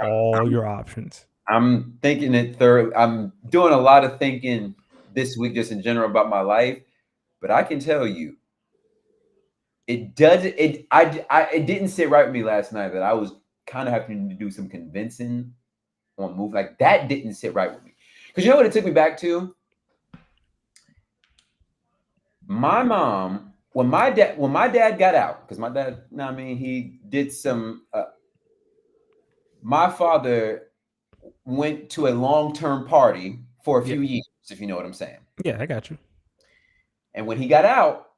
all your options. I'm thinking it through. I'm doing a lot of thinking this week, just in general about my life. But I can tell you, it does. It didn't sit right with me last night that I was kind of having to do some convincing on move like that. Didn't sit right with me because you know what it took me back to. My mom, when my dad got out, because my dad, you know what I mean, he did some. My father went to a long-term party for a Yeah. few years, if you know what I'm saying. Yeah, I got you. And when he got out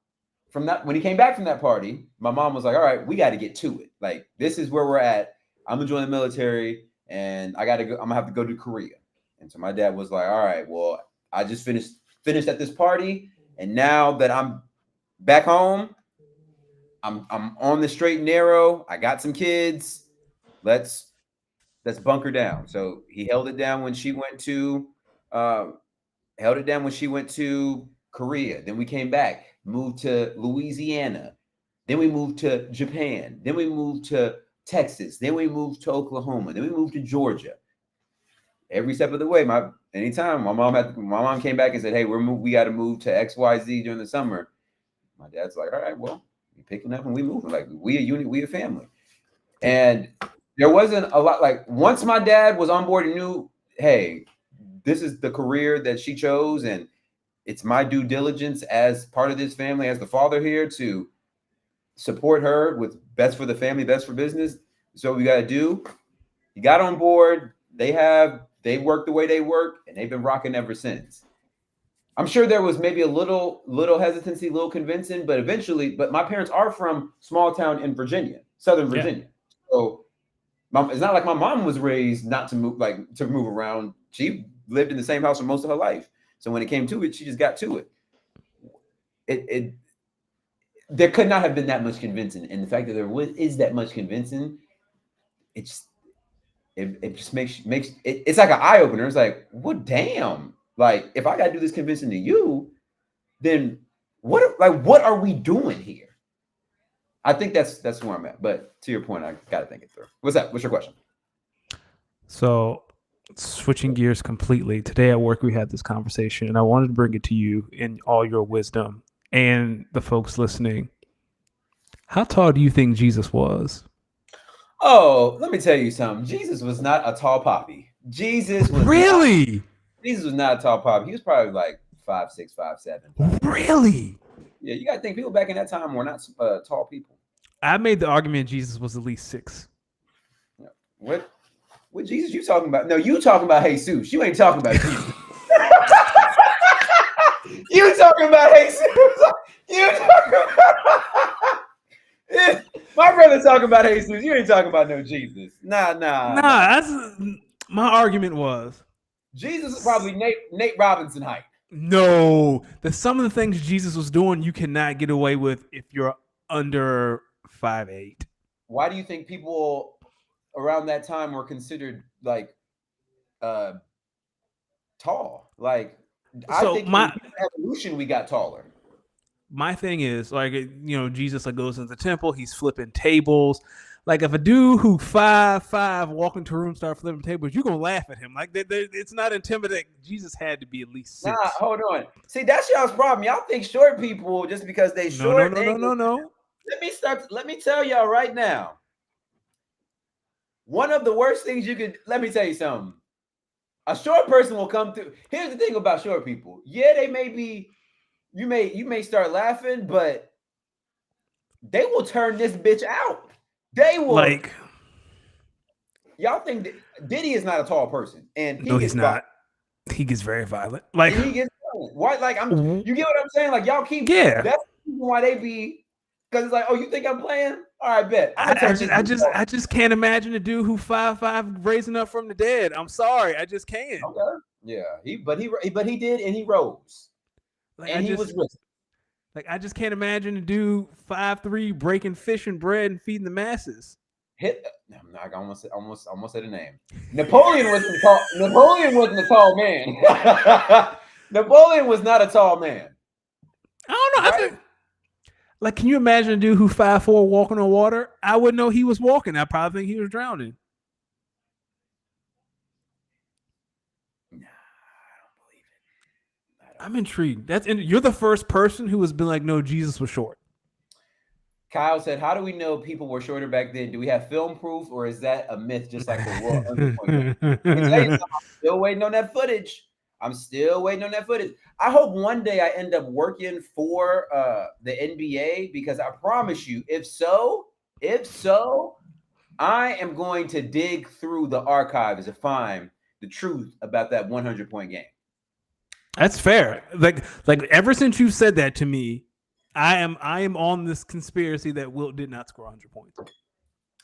from that, when he came back from that party, my mom was like, "All right, we got to get to it. Like, this is where we're at. I'm gonna join the military, and I got to go. I'm gonna have to go to Korea." And so my dad was like, "All right, well, I just finished at this party, and now that I'm back home, I'm on the straight and narrow. I got some kids. Let's bunker down." So he held it down when she went to uh, held it down when she went to Korea. Then we came back, moved to Louisiana. Then we moved to Japan. Then we moved to Texas. Then we moved to Oklahoma. Then we moved to Georgia. Every step of the way, anytime my mom came back and said, "Hey, we got to move to XYZ during the summer." My dad's like, "All right, well, we picking up and we moving. Like we a unit, we a family." And there wasn't a lot. Like once my dad was on board and knew, hey, this is the career that she chose, and it's my due diligence as part of this family, as the father here, to support her with best for the family, best for business. So we got to do. He got on board. They worked the way they work, and they've been rocking ever since. I'm sure there was maybe a little hesitancy, little convincing, but eventually. But my parents are from small town in Virginia, Southern Yeah. Virginia. So it's not like my mom was raised not to move, like to move around. She lived in the same house for most of her life. So when it came to it, she just got to it. It there could not have been that much convincing, and the fact that is that much convincing, it just it just makes it, it's like an eye opener. It's like, what, damn, like if I got to do this convincing to you, then what are we doing here? I think that's where I'm at. But to your point, I got to think it through. What's that? What's your question? So, switching gears completely, today at work we had this conversation, and I wanted to bring it to you in all your wisdom and the folks listening. How tall do you think Jesus was? Oh, let me tell you something. Jesus was not a tall poppy. Really? Jesus was not a tall poppy. He was probably like 5'6", 5'7". Really? Yeah, you got to think people back in that time were not tall people. I made the argument Jesus was at least 6. Yeah. What Jesus you talking about? No, you talking about Jesus. You ain't talking about Jesus. You talking about Jesus. You talking about... My brother talking about Jesus. You ain't talking about no Jesus. Nah. That's my argument was Jesus is probably Nate Robinson height. No, some of the things Jesus was doing you cannot get away with if you're under 5'8". Why do you think people around that time were considered like tall? Like, I think in evolution we got taller. My thing is, like, Jesus goes into the temple, he's flipping tables. Like, if a dude who 5'5" walk into a room start flipping tables, you're gonna laugh at him. Like, it's not intimidating. Jesus had to be at least 6. Nah, hold on. See, that's y'all's problem. Y'all think short people, just because they short. No. Let me tell y'all right now. One of the worst things you could. Let me tell you something. A short person will come through. Here's the thing about short people. Yeah, they may be. You may start laughing, but they will turn this bitch out. They will. Like, y'all think Diddy is not a tall person, and he's not. He gets very violent. Like, he gets violent. Why? Like, you get what I'm saying? Like, y'all keep. Yeah. That's why they be. Because it's like, oh, you think I'm playing? All right, bet. I just can't imagine a dude who 5'5" raising up from the dead. I'm sorry, I just can't. Okay. Yeah, but he did, and he rose. Like, and he was risen. Like, I just can't imagine a dude 5'3" breaking fish and bread and feeding the masses. I almost said a name. Napoleon wasn't a tall man. Napoleon was not a tall man. I don't know. Right? I think, like, can you imagine a dude who 5'4" walking on water? I wouldn't know he was walking. I probably think he was drowning. I'm intrigued. You're the first person who has been like, no, Jesus was short. Kyle said, "How do we know people were shorter back then? Do we have film proof, or is that a myth, just like the Royal Underpoint?" Let me tell you something. I'm still waiting on that footage. I hope one day I end up working for the NBA, because I promise you, if so, I am going to dig through the archives to find the truth about that 100-point game. That's fair. Like ever since you said that to me, I am on this conspiracy that Wilt did not score 100 points.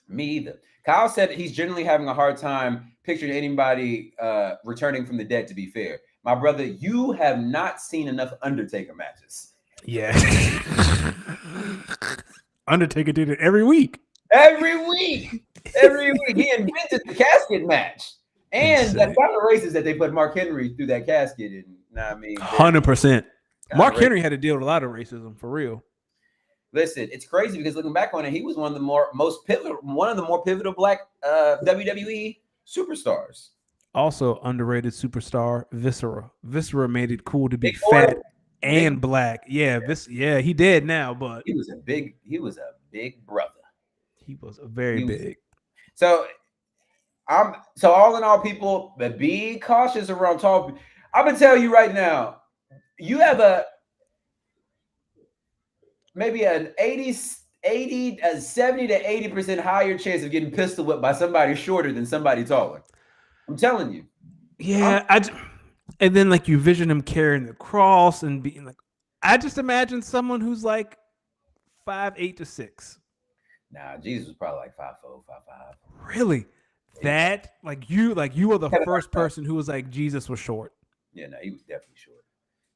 Me either. Kyle said he's generally having a hard time picturing anybody returning from the dead, to be fair. My brother, you have not seen enough Undertaker matches. Yeah. Undertaker did it every week. Every week. He invented the casket match. And that kind of racist that they put Mark Henry through that casket. And, 100%. Mark Henry had to deal with a lot of racism, for real. Listen, it's crazy because looking back on it, he was one of the more pivotal black WWE superstars. Also underrated superstar Viscera. Viscera made it cool to be fat and black. Yeah, he dead now, but he was a big brother. He was very big. So all in all, people, be cautious around tall people. I'm gonna tell you right now, you have maybe an 70 to 80% higher chance of getting pistol whipped by somebody shorter than somebody taller. I'm telling you. Yeah, and then like you vision him carrying the cross and being like, I just imagine someone who's like 5'8" to 6. Nah, Jesus was probably like 5'4", 5'5". Really? That you are the first person who was like Jesus was short. Yeah, no, he was definitely short.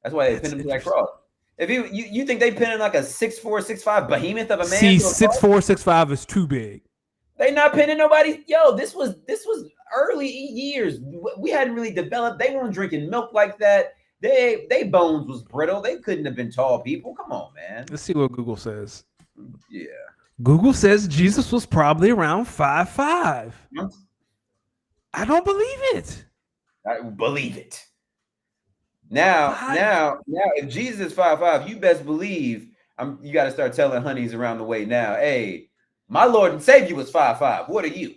That's why they pinned him to that cross. If you think they pinning like a 6'4", 6'5" behemoth of a man? See, 6'4", 6'5" is too big. They not pinning nobody. Yo, this was early years. We hadn't really developed. They weren't drinking milk like that. They bones was brittle. They couldn't have been tall people. Come on, man. Let's see what Google says. Yeah. Google says Jesus was probably around 5'5". I don't believe it. I believe it. Now, if Jesus is 5'5", you best believe you got to start telling honeys around the way now. Hey, my Lord and Savior was 5'5". What are you,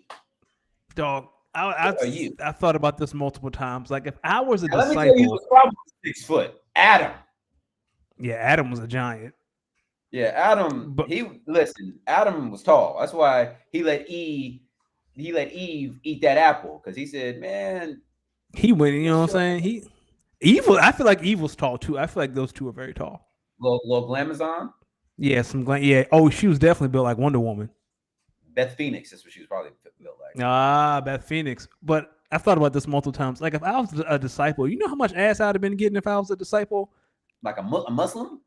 dog? I thought about this multiple times. Like if I was a disciple, disciple, let me tell you, he was probably 6 foot. Adam. Yeah, Adam was a giant. Yeah, Adam. Adam was tall. That's why he let Eve eat that apple, because he said, "Man, he went." You know what I'm saying? I feel like Eve was tall too. I feel like those two are very tall. Little Glamazon. Yeah, yeah. Oh, she was definitely built like Wonder Woman. Beth Phoenix. That's what she was probably built like. Beth Phoenix. But I thought about this multiple times. Like if I was a disciple, you know how much ass I'd have been getting if I was a disciple? Like a Muslim?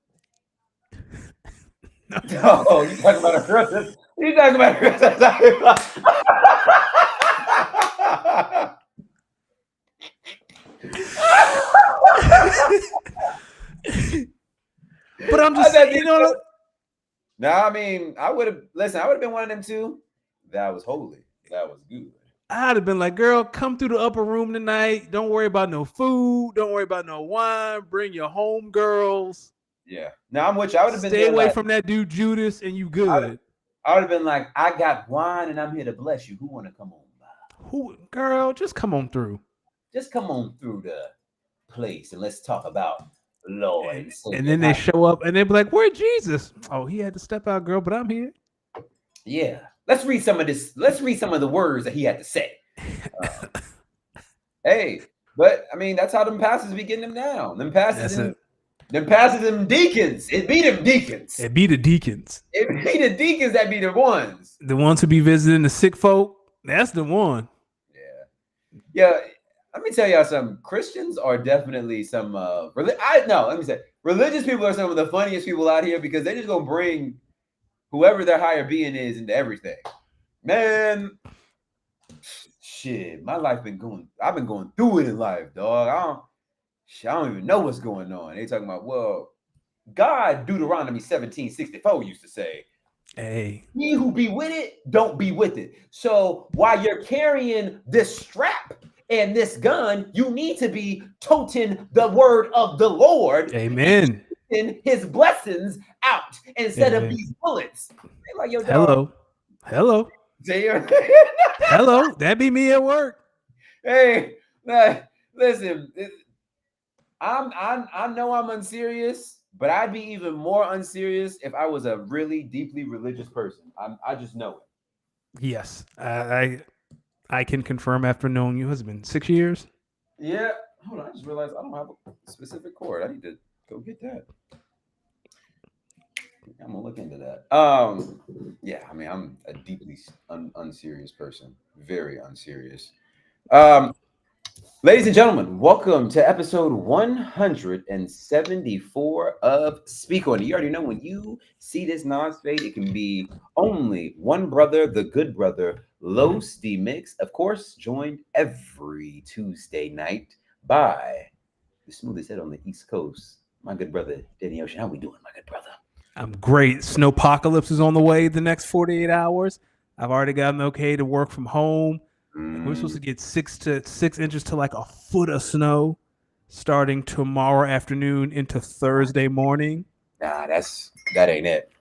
No. Oh, you talking about a girl? You talking about a girl? But I'm just saying, you know. No, I mean, I would have been one of them too. That was holy. That was good. I'd have been like, girl, come through the upper room tonight. Don't worry about no food. Don't worry about no wine. Bring your home girls. Yeah. Now I'm with you. I would have been stay away from that dude Judas, and you good. I would have been like, I got wine, and I'm here to bless you. Who want to come on by? Girl, just come on through. Just come on through the place, and let's talk about Lord. And then they show up, and they be like, "Where's Jesus?" Oh, he had to step out, girl, but I'm here. Yeah. Let's read some of this. Let's read some of the words that he had to say. Hey, but I mean, that's how them pastors be getting them down. Them pastors them deacons. It be them deacons. It be the deacons. It be the deacons that be the ones. The ones who be visiting the sick folk. That's the one. Yeah. Yeah. Let me tell y'all something. Christians are definitely some religious people are some of the funniest people out here, because they just gonna bring whoever their higher being is into everything. Man, shit, my life I've been going through it in life, dog. I don't even know what's going on. They talking about, well, God, Deuteronomy 17:64 used to say, hey, he who be with it, don't be with it. So while you're carrying this strap and this gun, you need to be toting the word of the Lord. Amen. And his blessings out instead of Amen. these bullets. They like, yo, dog. Hello. That be me at work. Hey, listen, I know I'm unserious, but I'd be even more unserious if I was a really deeply religious person. I just know it. Yes, I can confirm after knowing you. Has it been 6 years? Yeah. Hold on. I just realized I don't have a specific cord. I need to go get that. I'm gonna look into that. Yeah. I mean, I'm a deeply unserious person. Very unserious. Um, Ladies and gentlemen, welcome to episode 174 of Speak On It. You already know when you see this non-fade, it can be only one brother, the good brother, Los D Mix. Of course, joined every Tuesday night by the smoothest head on the East Coast, my good brother, Danny Ocean. How we doing, my good brother? I'm great. Snowpocalypse is on the way the next 48 hours. I've already gotten okay to work from home. We're supposed to get 6 inches to like a foot of snow starting tomorrow afternoon into Thursday morning. Nah, that ain't it.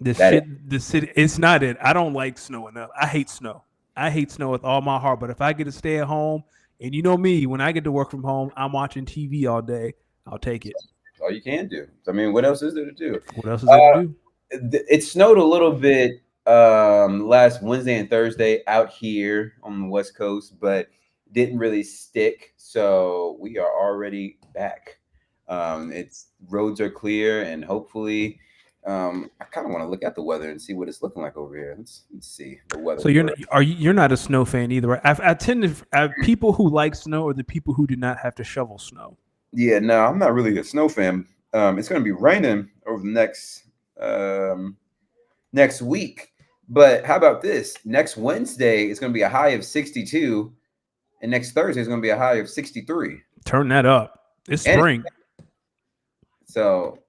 The city, it's not it. I don't like snow enough. I hate snow. I hate snow with all my heart. But if I get to stay at home, and you know me, when I get to work from home, I'm watching TV all day. I'll take it. All you can do. I mean, what else is there to do? What else is there to do? It snowed a little bit last Wednesday and Thursday out here on the West Coast, but didn't really stick. So we are already back. It's roads are clear, and hopefully, I kind of want to look at the weather and see what it's looking like over here. Let's see the weather. So you're not a snow fan either, right? I tend to people who like snow are the people who do not have to shovel snow. Yeah, no, I'm not really a snow fan. It's going to be raining over the next week. But how about this? Next Wednesday, it's going to be a high of 62. And next Thursday is going to be a high of 63. Turn that up. It's spring. So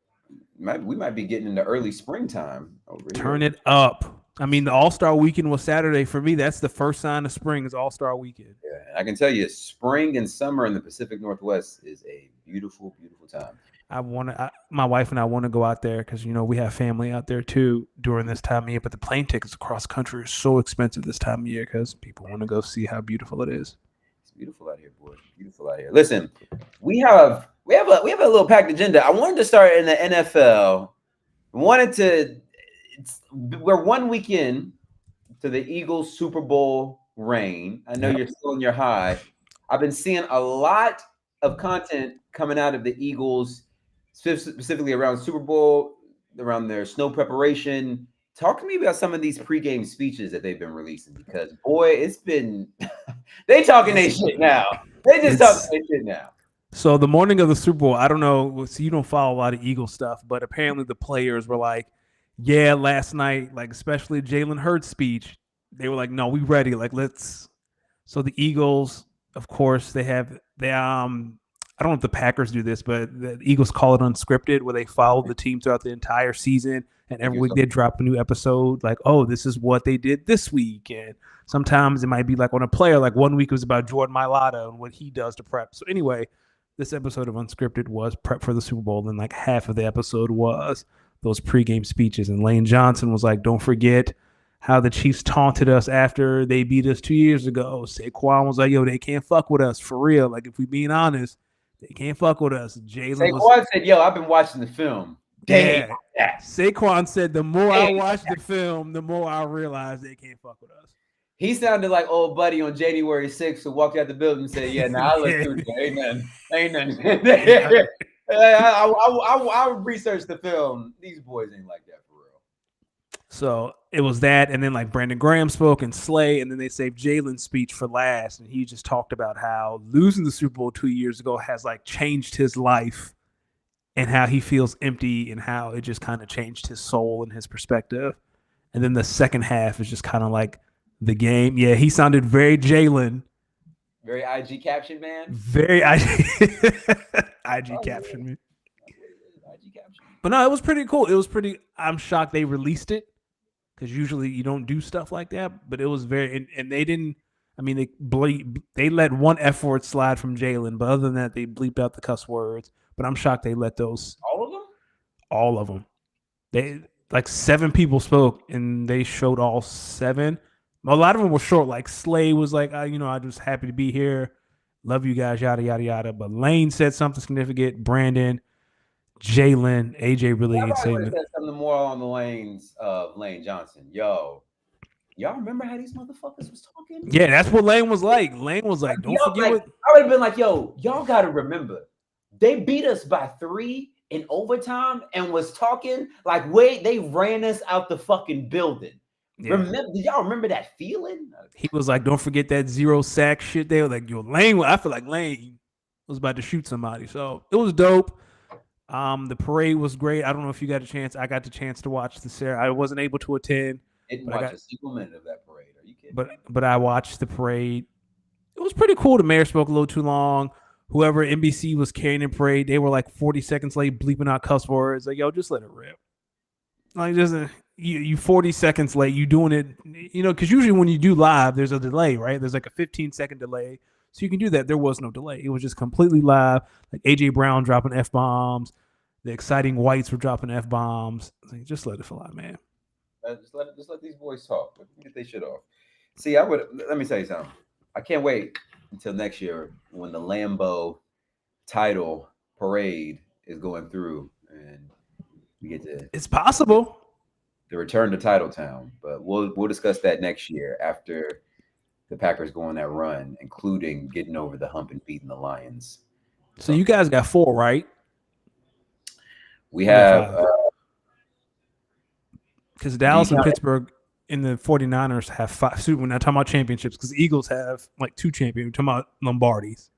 we might be getting into early springtime over here. Turn it up. I mean, the All-Star Weekend was Saturday. For me, that's the first sign of spring is All-Star Weekend. Yeah, and I can tell you, spring and summer in the Pacific Northwest is a beautiful, beautiful time. My wife and I want to go out there because, we have family out there too during this time of year. But the plane tickets across country are so expensive this time of year because people want to go see how beautiful it is. It's beautiful out here, boys. Beautiful out here. Listen, we have a little packed agenda. I wanted to start in the NFL. We're 1 week in to the Eagles Super Bowl reign. I know You're still in your high. I've been seeing a lot of content coming out of the Eagles, specifically around Super Bowl, around their snow preparation. Talk to me about some of these pregame speeches that they've been releasing because, boy, it's been they talking their shit now. They just talking their shit now. So the morning of the Super Bowl, I don't know. So you don't follow a lot of Eagle stuff, but apparently the players were like, yeah, last night, like especially Jalen Hurts' speech, they were like, no, we ready. Like, let's. So the Eagles, of course, they I don't know if the Packers do this, but the Eagles call it unscripted, where they follow the team throughout the entire season, and every week they drop a new episode. Like, oh, this is what they did this week, and sometimes it might be like on a player. Like 1 week it was about Jordan Mailata and what he does to prep. So anyway, this episode of Unscripted was prep for the Super Bowl, and like half of the episode was those pregame speeches. And Lane Johnson was like, don't forget how the Chiefs taunted us after they beat us 2 years ago. Saquon was like, yo, they can't fuck with us for real. Like, if we being honest, they can't fuck with us. Saquon said, yo, I've been watching the film. Yeah. Saquon said, the more I watch the film, the more I realize they can't fuck with us. He sounded like old buddy on January 6th who walked out the building and said, yeah, I look through it. Ain't nothing. I researched the film. These boys ain't like that for real. So it was that, and then like Brandon Graham spoke and Slay, and then they saved Jalen's speech for last, and he just talked about how losing the Super Bowl 2 years ago has like changed his life and how he feels empty and how it just kind of changed his soul and his perspective. And then the second half is just kind of like the game. Yeah, he sounded very Jalen. Very IG caption, man. Very IG caption, man. IG caption. But no, it was pretty cool. I'm shocked they released it because usually you don't do stuff like that. But it was and they didn't. I mean, they let one F word slide from Jalen, but other than that, they bleeped out the cuss words. But I'm shocked they let those, All of them? all of them. They like 7 people spoke, and they showed all 7. A lot of them were short. Like Slay was like, I just happy to be here, love you guys, yada yada yada. But Lane said something significant. Brandon, Jalen, AJ really I ain't probably would saying have it. said something more along the lanes of Lane Johnson. Yo, y'all remember how these motherfuckers was talking? Yeah, that's what Lane was like. Lane was like, don't Y'all, forget what. I would have been like, yo, y'all got to remember, they beat us by 3 in overtime and was talking like, wait, they ran us out the fucking building. Yeah, Remember? Do y'all remember that feeling? he was like, don't forget that 0 sack shit. They were like, yo, Lane. I feel like Lane was about to shoot somebody. So it was dope. The parade was great. I don't know if you got a chance. I got the chance to watch the Sarah. I wasn't able to attend, Didn't but I watch got a single minute of that parade. Are you kidding but me? but I watched the parade. It was pretty cool. The mayor spoke a little too long. Whoever NBC was carrying the parade, they were like 40 seconds late, bleeping out cuss words. Like, yo, just let it rip. Like, just you 40 seconds late. You doing it, because usually when you do live, there's a delay, right? There's like a 15-second delay, so you can do that. There was no delay. It was just completely live. Like AJ Brown dropping F bombs. The exciting whites were dropping F bombs. Like, just let it fly, man. Just let these boys talk. Let them get their shit off. See, let me tell you something. I can't wait until next year when the Lambeau title parade is going through and we get It's possible. to return to Title Town. But we'll discuss that next year after the Packers go on that run, including getting over the hump and beating the Lions. So you guys got 4, right? We You got have 5. Because Dallas and Pittsburgh and the 49ers have 5. So we're not talking about championships because the Eagles have like 2 champions. We're talking about Lombardis.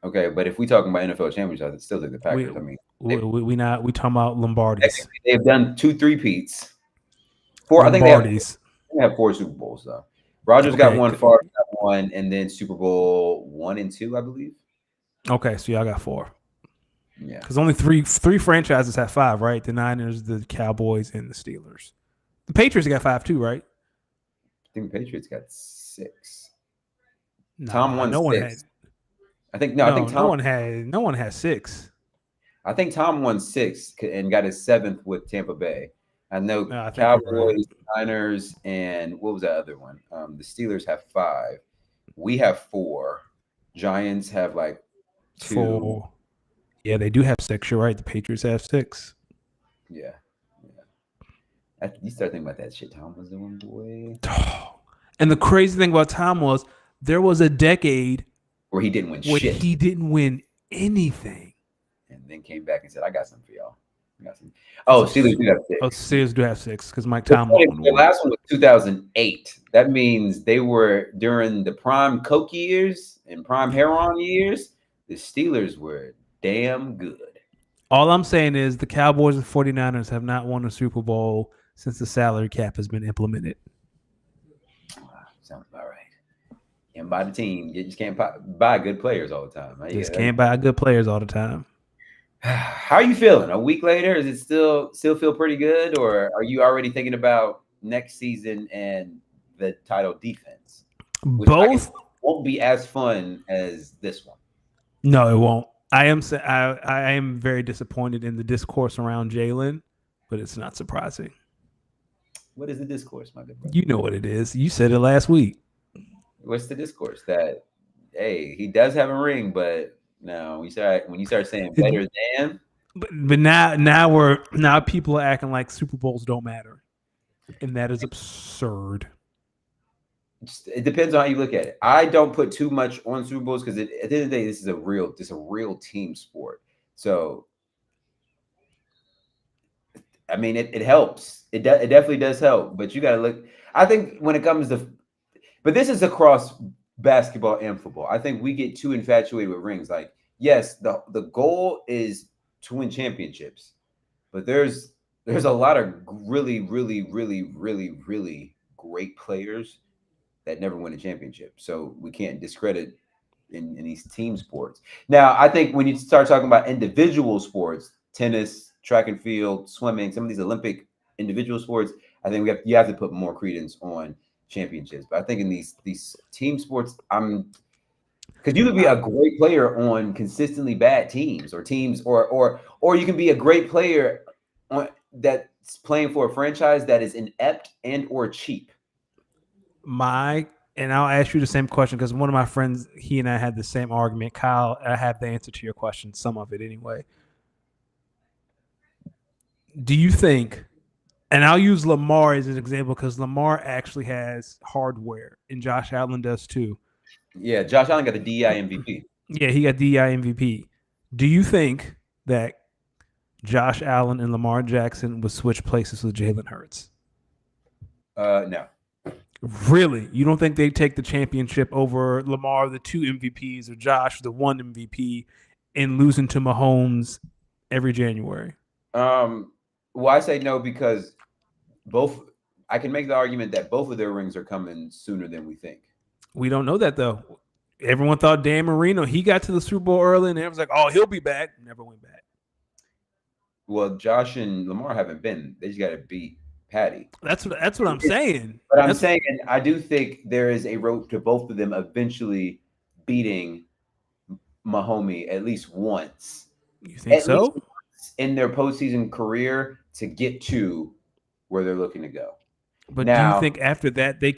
okay, but if we talking about NFL championships, I still think the Packers. We talking about Lombardis. They've done 2 3-peats. 4. I think Lombardis. they have 4 Super Bowls though. Rogers got one, Favre got one, and then Super Bowl 1 and 2, I believe. Okay, so y'all got 4. Yeah, because only three franchises have 5, right? The Niners, the Cowboys, and the Steelers. The Patriots got 5 too, right? I think the Patriots got 6. Nah, Tom won no 6. one had. I think I think Tom. No one had 6. I think Tom won 6 and got his 7th with Tampa Bay. I know No, I think you're right. Cowboys, Niners, and what was that other one? The Steelers have 5. We have 4. Giants have like 2. 4. Yeah, they do have 6. You're right. The Patriots have 6. Yeah. You start thinking about that shit Tom was doing, boy. And the crazy thing about Tom was there was a decade where he didn't win shit. He didn't win anything. And then came back and said, I got something for y'all. Oh, Steelers do have 6. Oh, Steelers do have 6 because Mike Tomlin won. The last one was 2008. That means they were during the prime Coke years and prime Heron years. The Steelers were damn good. All I'm saying is the Cowboys and 49ers have not won a Super Bowl since the salary cap has been implemented. Sounds about right. Can't buy the team. You just can't buy good players all the time. Just can't buy good players all the time. How are you feeling? A week later, is it still feel pretty good, or are you already thinking about next season and the title defense? Both won't be as fun as this one. No, it won't. I am very disappointed in the discourse around Jalen, but it's not surprising. What is the discourse, my good brother? You know what it is. You said it last week. What's the discourse? That hey, he does have a ring, but no, when you start saying better than, but now people are acting like Super Bowls don't matter, and that is absurd. It depends on how you look at it. I don't put too much on Super Bowls because at the end of the day, this is a real team sport. So, I mean, it helps. It definitely does help. But you got to look. I think when it comes to, but this is across basketball and football. I think we get too infatuated with rings. Like, yes, the goal is to win championships, but there's a lot of really, really, really, really, really great players that never win a championship. So we can't discredit in these team sports. Now, I think when you start talking about individual sports, tennis, track and field, swimming, some of these Olympic individual sports, I think you have to put more credence on championships. But I think in these team sports, because you could be a great player on consistently bad teams or teams, or you can be a great player on that's playing for a franchise that is inept and or cheap. And I'll ask you the same question because one of my friends, he and I had the same argument. Kyle, I have the answer to your question, some of it anyway. Do you think, and I'll use Lamar as an example because Lamar actually has hardware and Josh Allen does too. Yeah, Josh Allen got the DEI MVP. Yeah, he got DEI MVP. Do you think that Josh Allen and Lamar Jackson would switch places with Jalen Hurts? No. Really? You don't think they'd take the championship over Lamar, the 2 MVPs, or Josh, the 1 MVP, and losing to Mahomes every January? Well, I say no because I can make the argument that both of their rings are coming sooner than we think. We don't know that, though. Everyone thought Dan Marino, he got to the Super Bowl early, and everyone's like, oh, he'll be back. Never went back. Well, Josh and Lamar haven't been. They just got to beat Patty. That's what I'm saying. But I'm saying I do think there is a road to both of them eventually beating Mahomes at least once. You think so? In their postseason career to get to where they're looking to go. But now, do you think after that they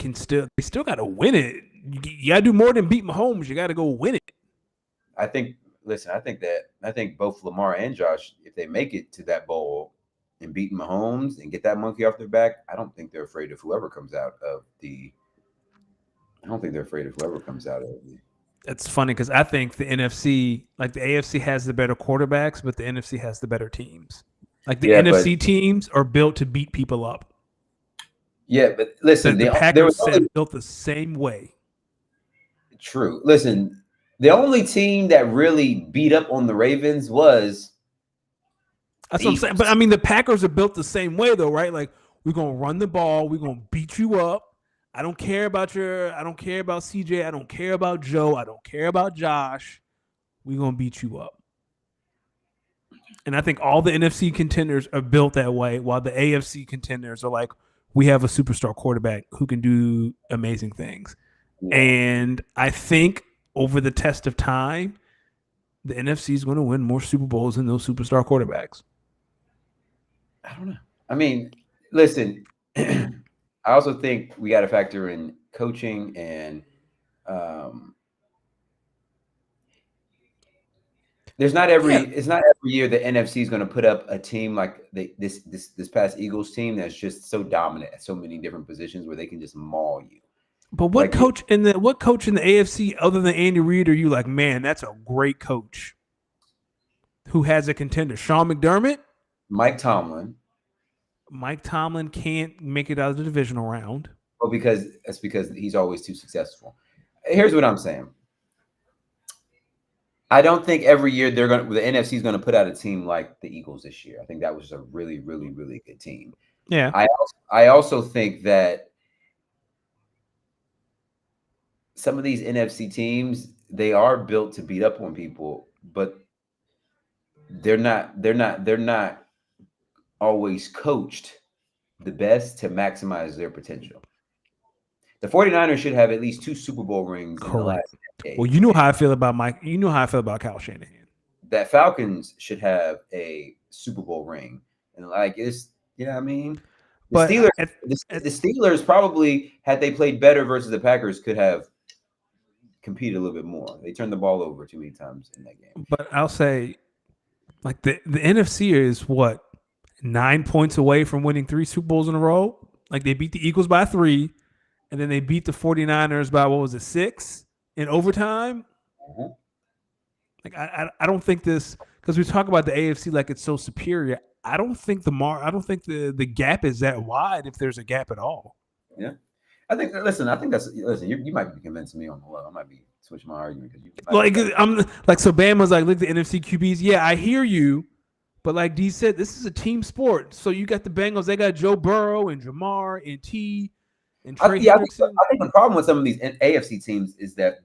still got to win it? You got to do more than beat Mahomes. You got to go win it. I think both Lamar and Josh, if they make it to that bowl and beat Mahomes and get that monkey off their back, I don't think they're afraid of whoever comes out of the. That's funny because I think the NFC, like the AFC, has the better quarterbacks, but the NFC has the better teams. Like the NFC teams are built to beat people up. Yeah, but listen, the Packers are built the same way. True. Listen, the only team that really beat up on the Ravens was. That's what I'm saying. But I mean, the Packers are built the same way, though, right? Like we're gonna run the ball, we're gonna beat you up. I don't care about CJ. I don't care about Joe. I don't care about Josh. We're gonna beat you up. And I think all the NFC contenders are built that way, while the AFC contenders are like, we have a superstar quarterback who can do amazing things. Yeah. And I think over the test of time, the NFC is going to win more Super Bowls than those superstar quarterbacks. I don't know. I mean, listen, I also think we got to factor in coaching and it's not every year the NFC is going to put up a team like this past Eagles team that's just so dominant at so many different positions where they can just maul you. But what coach in the AFC other than Andy Reid are you like, man, that's a great coach who has a contender? Sean McDermott? Mike Tomlin. Mike Tomlin can't make it out of the divisional round. Well, because he's always too successful. Here's what I'm saying. I don't think every year the NFC is going to put out a team like the Eagles this year. I think that was a really, really, really good team. Yeah. I also think that some of these NFC teams, they are built to beat up on people, but they're not always coached the best to maximize their potential. The 49ers should have at least 2 Super Bowl rings in the last decade. Well, you know how I feel about Kyle Shanahan. That Falcons should have a Super Bowl ring. And I mean? The Steelers probably, had they played better versus the Packers, could have competed a little bit more. They turned the ball over too many times in that game. But I'll say, like the NFC is what, 9 points away from winning 3 Super Bowls in a row? Like they beat the Eagles by 3, and then they beat the 49ers by 6 in overtime? Mm-hmm. Like I don't think this, because we talk about the AFC like it's so superior. I don't think the gap is that wide if there's a gap at all. Yeah. I think you might be convincing me on the low. I might be switching my argument because so Bama's like, look, the NFC QBs. Yeah, I hear you, but like D said, this is a team sport. So you got the Bengals, they got Joe Burrow and Jamar and T and Trey Hendrickson. I think the problem with some of these AFC teams is that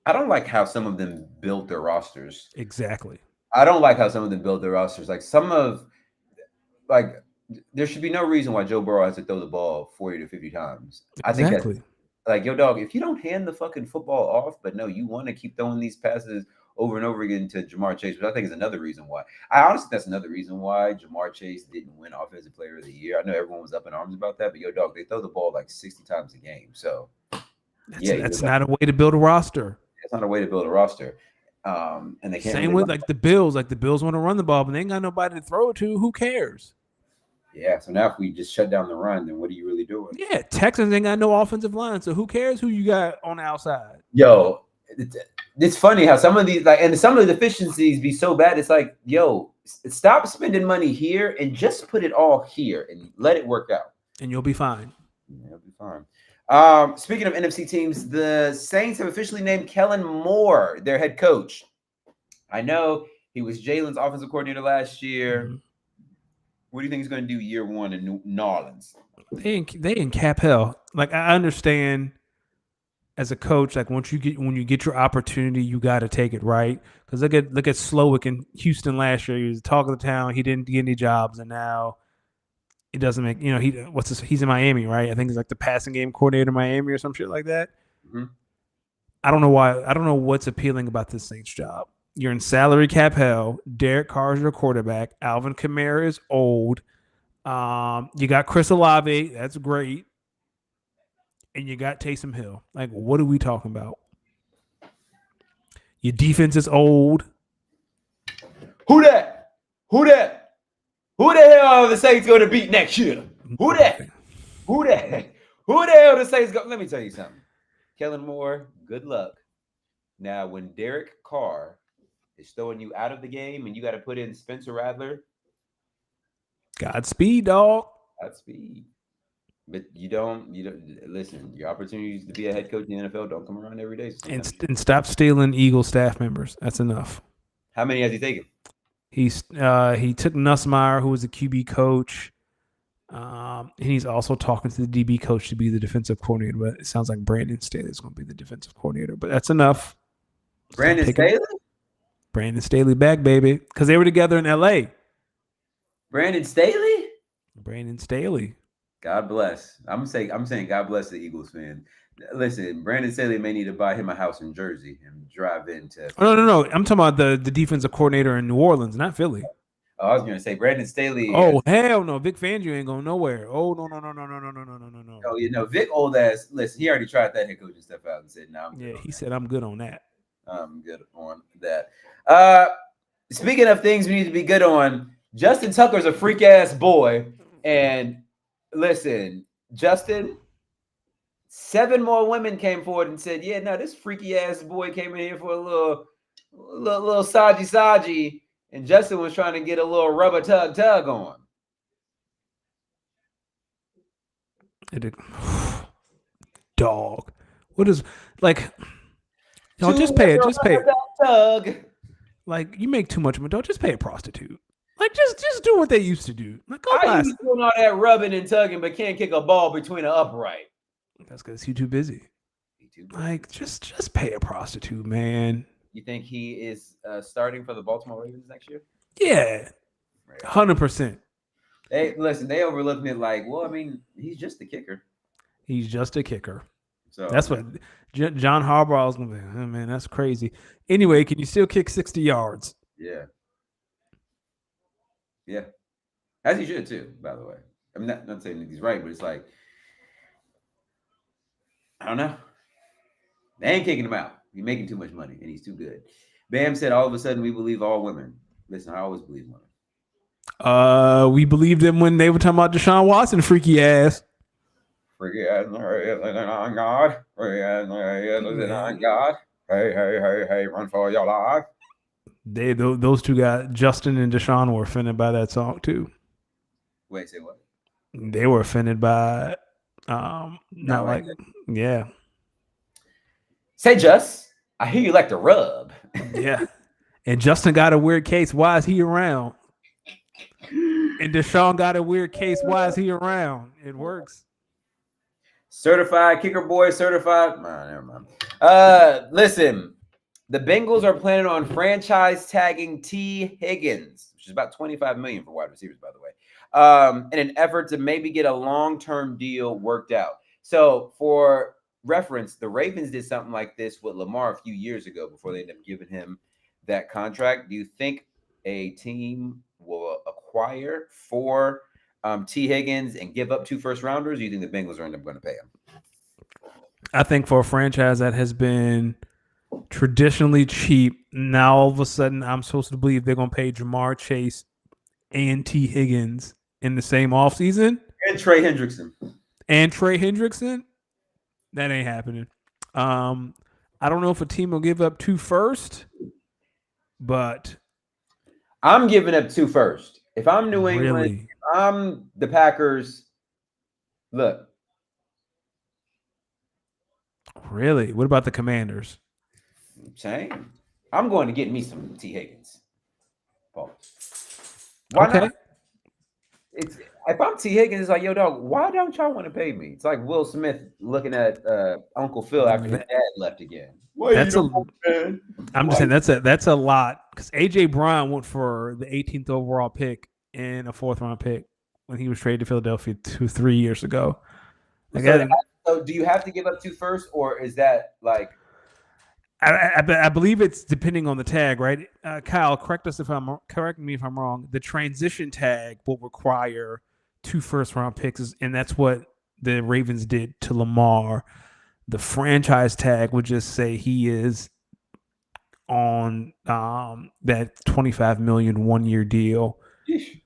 I don't like how some of them build their rosters. Exactly. I don't like how some of them build their rosters. Like there should be no reason why Joe Burrow has to throw the ball 40 to 50 times. I think that's Exactly. like, yo, dog, if you don't hand the fucking football off, but no, you want to keep throwing these passes over and over again to Jamar Chase, which I think is another reason why. I honestly, that's another reason why Jamar Chase didn't win Offensive Player of the Year. I know everyone was up in arms about that, but yo, dog, they throw the ball like 60 times a game. So, That's not a way to build a roster. it's not a way to build a roster. And they can't. Same with like the Bills. Like the Bills want to run the ball, but they ain't got nobody to throw it to. Who cares? Yeah. So now if we just shut down the run, then what are you really doing? Yeah, Texans ain't got no offensive line, so who cares who you got on the outside? Yo, it's funny how some of these and some of the deficiencies be so bad. It's like, yo, stop spending money here and just put it all here and let it work out, and you'll be fine. Yeah, you'll be fine. Speaking of NFC teams, the Saints have officially named Kellen Moore their head coach. I know he was Jalen's offensive coordinator last year. Mm-hmm. What do you think he's going to do year one in New Orleans? They in cap hell. Like, I understand as a coach, like when you get your opportunity, you got to take it, right? Because look at Slowick in Houston last year. He was the talk of the town. He didn't get any jobs, and now it doesn't make he's in Miami, right? I think he's like the passing game coordinator in Miami or some shit like that. Mm-hmm. I don't know why. I don't know what's appealing about this Saints job. You're in salary cap hell. Derek Carr is your quarterback. Alvin Kamara is old. You got Chris Olave. That's great. And you got Taysom Hill. Like, what are we talking about? Your defense is old. Who that? Who the hell are the Saints going to beat next year? Who that? Who the hell the Saints go? Let me tell you something. Kellen Moore, good luck. Now, when Derek Carr is throwing you out of the game and you got to put in Spencer Rattler, Godspeed, dog. Godspeed. But you don't listen. Your opportunities to be a head coach in the NFL don't come around every day. So and stop stealing Eagles staff members. That's enough. How many has he taken? He took Nussmeier, who was a QB coach. And he's also talking to the DB coach to be the defensive coordinator. But it sounds like Brandon Staley is going to be the defensive coordinator. But that's enough. Brandon Staley? Brandon Staley back, baby. Because they were together in L.A. Brandon Staley? Brandon Staley. God bless. I'm saying God bless the Eagles fan. Listen, Brandon Staley may need to buy him a house in Jersey and drive into. No. I'm talking about the defensive coordinator in New Orleans, not Philly. Oh, I was going to say Brandon Staley. Oh, hell no. Vic Fangio ain't going nowhere. Oh, no. Oh, Vic old ass. Listen, he already tried that head coaching stuff out and said, "No, he said, I'm good on that. I'm good on that." Speaking of things we need to be good on, Justin Tucker's a freak ass boy. And listen, Justin, 7 more women came forward and said, "Yeah, no, this freaky ass boy came in here for a little saji." And Justin was trying to get a little rubber tug on. Dog. What is like? Don't just pay it. Just pay it. Tug. Like, you make too much money. Don't just pay a prostitute. Like, just do what they used to do. Like, How you doing all that rubbing and tugging, but can't kick a ball between an upright? That's because he's too busy. Like, just pay a prostitute, man. You think he is starting for the Baltimore Ravens next year? Yeah, 100%. They overlooked it like, well, I mean, he's just the kicker. He's just a kicker. So that's what John Harbaugh was going to be. Oh, man, that's crazy. Anyway, can you still kick 60 yards? Yeah. Yeah. As he should, too, by the way. I'm not saying that he's right, but it's like, I don't know. They ain't kicking him out. He's making too much money, and he's too good. Bam said, all of a sudden, we believe all women. Listen, I always believe women. We believed them when they were talking about Deshaun Watson, freaky ass. Freaky ass, on God. Freaky ass, on God. Hey, run for your life. Those two guys, Justin and Deshaun, were offended by that song too. Wait, say what? They were offended by, yeah. Say, Just, I hear you like to rub. Yeah. And Justin got a weird case. Why is he around? And Deshaun got a weird case. Why is he around? It works. Certified kicker boy, certified. Never mind. Listen, the Bengals are planning on franchise tagging Tee Higgins, which is about $25 million for wide receivers, by the way. in an effort to maybe get a long-term deal worked out. So for reference, the Ravens did something like this with Lamar a few years ago before they ended up giving him that contract. Do you think a team will acquire for Tee Higgins and give up 2 first-rounders? Or do you think the Bengals are end up going to pay him? I think for a franchise that has been traditionally cheap, now all of a sudden I'm supposed to believe they're going to pay Jamar Chase and Tee Higgins in the same offseason. And Trey Hendrickson. That ain't happening. I don't know if a team will give up 2 first, but I'm giving up 2 first. If I'm New England, really? if I'm the Packers. Look. Really? What about the Commanders? Same. I'm going to get me some Tee Higgins. Why not? It's if I'm Tee Higgins, it's like, yo, dog, why don't y'all want to pay me? It's like Will Smith looking at Uncle Phil after his dad left again. I'm just saying that's a lot because AJ Brown went for the 18th overall pick and a 4th round pick when he was traded to Philadelphia 3 years ago. So do you have to give up 2 first, or is that like? I believe it's depending on the tag, right? Kyle, correct me if I'm wrong. The transition tag will require 2 first-round picks, and that's what the Ravens did to Lamar. The franchise tag would just say he is on that $25 million 1-year deal. Yeesh.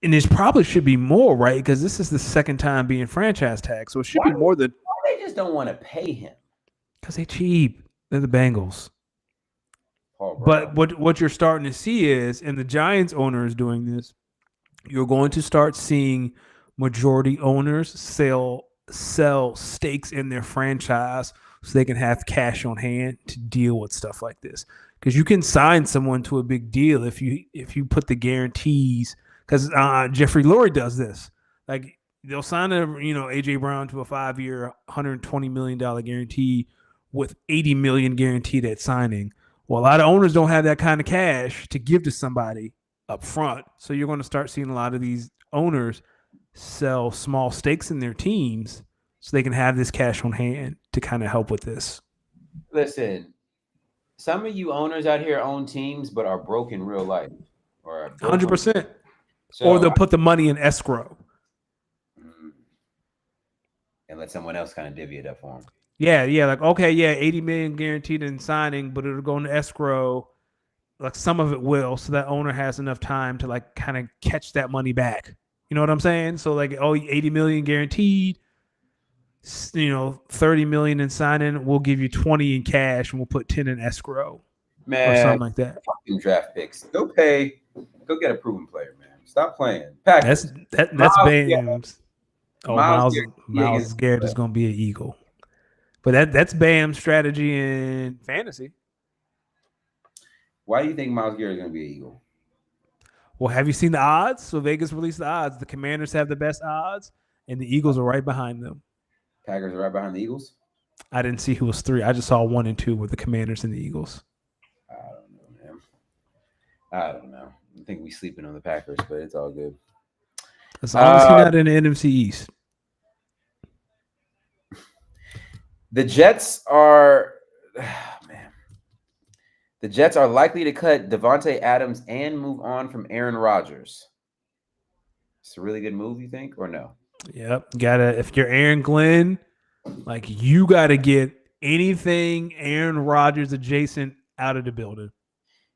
And it probably should be more, right? Because this is the second time being franchise tag, so it should be more than. Why they just don't want to pay him? Because they're cheap. They're the Bengals. But what you're starting to see is, and the Giants owner is doing this, you're going to start seeing majority owners sell stakes in their franchise so they can have cash on hand to deal with stuff like this. Because you can sign someone to a big deal if you put the guarantees. Because Jeffrey Lurie does this. Like they'll sign AJ Brown to a 5-year, $120 million guarantee with $80 million guaranteed at signing. Well, a lot of owners don't have that kind of cash to give to somebody up front. So you're going to start seeing a lot of these owners sell small stakes in their teams so they can have this cash on hand to kind of help with this. Listen, some of you owners out here own teams but are broke in real life. Or 100%. Or they'll put the money in escrow. And let someone else kind of divvy it up for them. Yeah, like, okay, yeah, $80 million guaranteed in signing, but it'll go into escrow. Like some of it will, so that owner has enough time to like kind of catch that money back. You know what I'm saying? So like, $80 million guaranteed, $30 million in signing, we'll give you 20 in cash and we'll put 10 in escrow. Man, or something like that. Fucking draft picks. Go get a proven player, man. Stop playing. Packers. That's Bam's. Myles Garrett is going to be an Eagle. But that's Bam's strategy in fantasy. Why do you think Myles Garrett is going to be an Eagle? Well, have you seen the odds? So Vegas released the odds. The Commanders have the best odds, and the Eagles are right behind them. Packers are right behind the Eagles? I didn't see who was 3. I just saw 1 and 2 with the Commanders and the Eagles. I don't know, man. I don't know. I think we're sleeping on the Packers, but it's all good. As long as he's not in the NFC East. The Jets are The Jets are likely to cut Devontae Adams and move on from Aaron Rodgers. It's a really good move, you think, or no? Yep. If you're Aaron Glenn, like you gotta get anything Aaron Rodgers adjacent out of the building.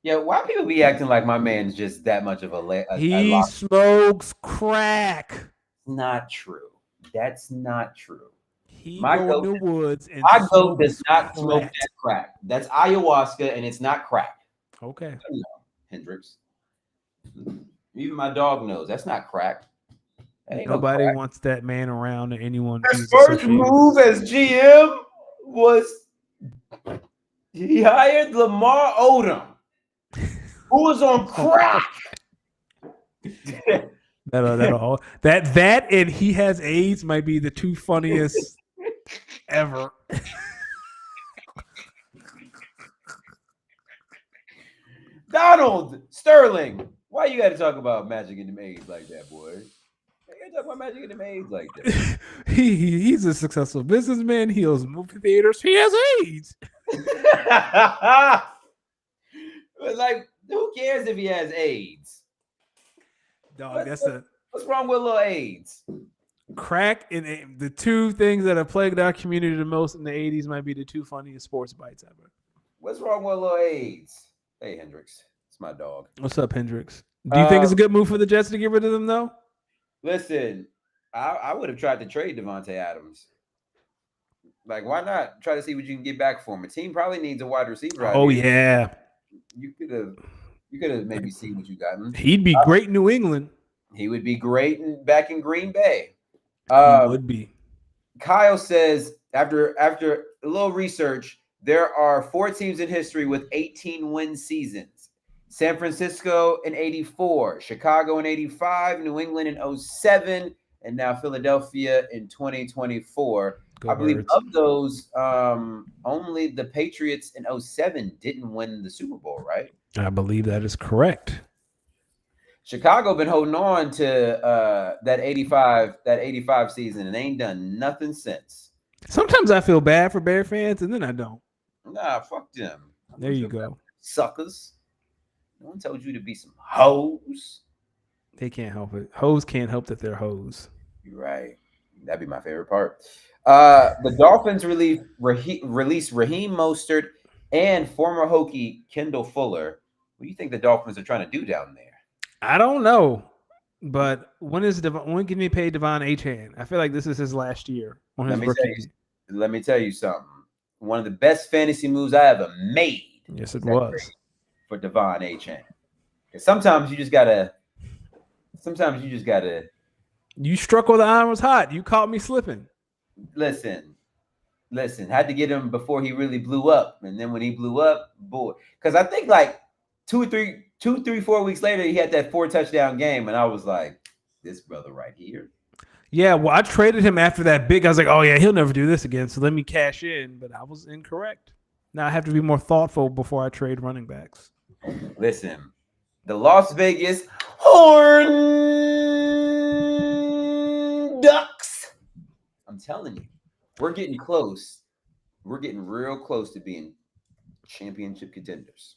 Yeah, why people be acting like my man's just that much of a he smokes crack. Not true. That's not true. My goat in the woods and my goat does not smoke that crack. That's ayahuasca and it's not crack. Okay. Hendricks. Even my dog knows that's not crack. Nobody wants that man around or anyone. His first move as GM was he hired Lamar Odom, who was on crack. That and he has AIDS might be the 2 funniest ever. Donald Sterling Why you got to talk about Magic and the AIDS like that, boy? You got to talk about Magic and the AIDS like that. He's a successful businessman. He owns movie theaters. He has AIDS. But like, who cares if he has AIDS? Dog, that's the What's wrong with little AIDS? crack and the two things that have plagued our community the most in the 80s might be the two funniest sports bites ever. What's wrong with little AIDS? Hey, Hendrix, it's my dog. What's up, Hendrix? Do you think it's a good move for the Jets to get rid of them, though? Listen, I would have tried to trade Devontae Adams. Like, why not try to see what you can get back for him? A team probably needs a wide receiver. Oh yeah, you could have maybe seen what you got him. He'd be great in New England. He would be great back in Green Bay. He would be. Kyle says after a little research, there are 4 teams in history with 18 win seasons. San Francisco in 84, Chicago in 85, New England in 07, and now Philadelphia in 2024. I believe of those, only the Patriots in 07 didn't win the Super Bowl, right? I believe that is correct. Chicago been holding on to that 85 season and ain't done nothing since. Sometimes I feel bad for Bear fans, and then I don't. Nah, fuck them. There you go. Suckers. No one told you to be some hoes. They can't help it. Hoes can't help that they're hoes. You're right. That'd be my favorite part. The Dolphins released Raheem Mostert and former Hokie Kendall Fuller. What do you think the Dolphins are trying to do down there? I don't know, but when can they pay Devon Achane? I feel like this is his last year on his rookie. Let me tell you something. One of the best fantasy moves I ever made. Yes, it was for Devon Achane. Because sometimes you just gotta. You struck while the iron was hot. You caught me slipping. Listen. Had to get him before he really blew up, and then when he blew up, boy. Because I think like 4 weeks later, he had that 4 touchdown game, and I was like, this brother right here. Yeah, well, I traded him after that big. I was like, oh yeah, he'll never do this again. So let me cash in, but I was incorrect. Now I have to be more thoughtful before I trade running backs. Listen, the Las Vegas Horn Ducks. I'm telling you, we're getting close. We're getting real close to being championship contenders.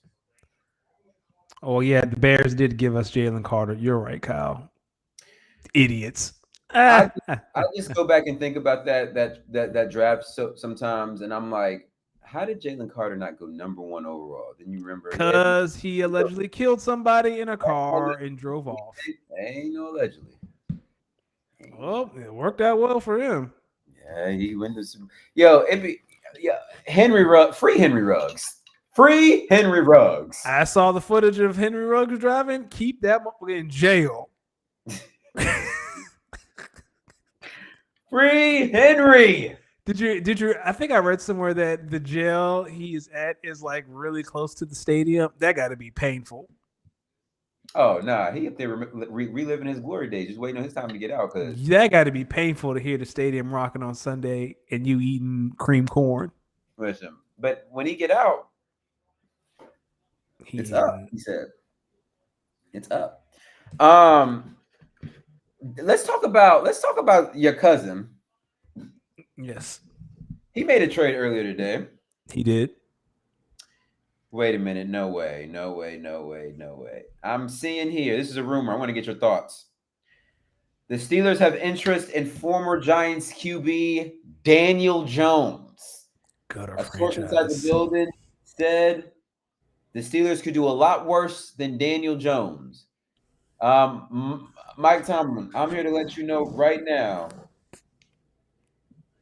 Oh yeah, the Bears did give us Jalen Carter. You're right, Kyle. Idiots. I just go back and think about that draft sometimes, and I'm like, how did Jalen Carter not go #1 overall? Then you remember because he allegedly killed somebody in a car and drove off. Ain't no allegedly. Well, it worked out well for him. Yeah, he went to some. Free Henry Ruggs. Free Henry Ruggs. I saw the footage of Henry Ruggs driving. Keep that motherfucker in jail. Free Henry. Did you? I think I read somewhere that the jail he is at is like really close to the stadium. That got to be painful. Oh nah, he up there reliving his glory days, just waiting on his time to get out. Cause that got to be painful to hear the stadium rocking on Sunday and you eating cream corn. Listen, but when he get out, it's up. He said, "It's up." Let's talk about your cousin. Yes. He made a trade earlier today. He did. Wait a minute. No way. I'm seeing here. This is a rumor. I want to get your thoughts. The Steelers have interest in former Giants QB Daniel Jones. A source inside the building said the Steelers could do a lot worse than Daniel Jones. Mike Tomlin, I'm here to let you know right now.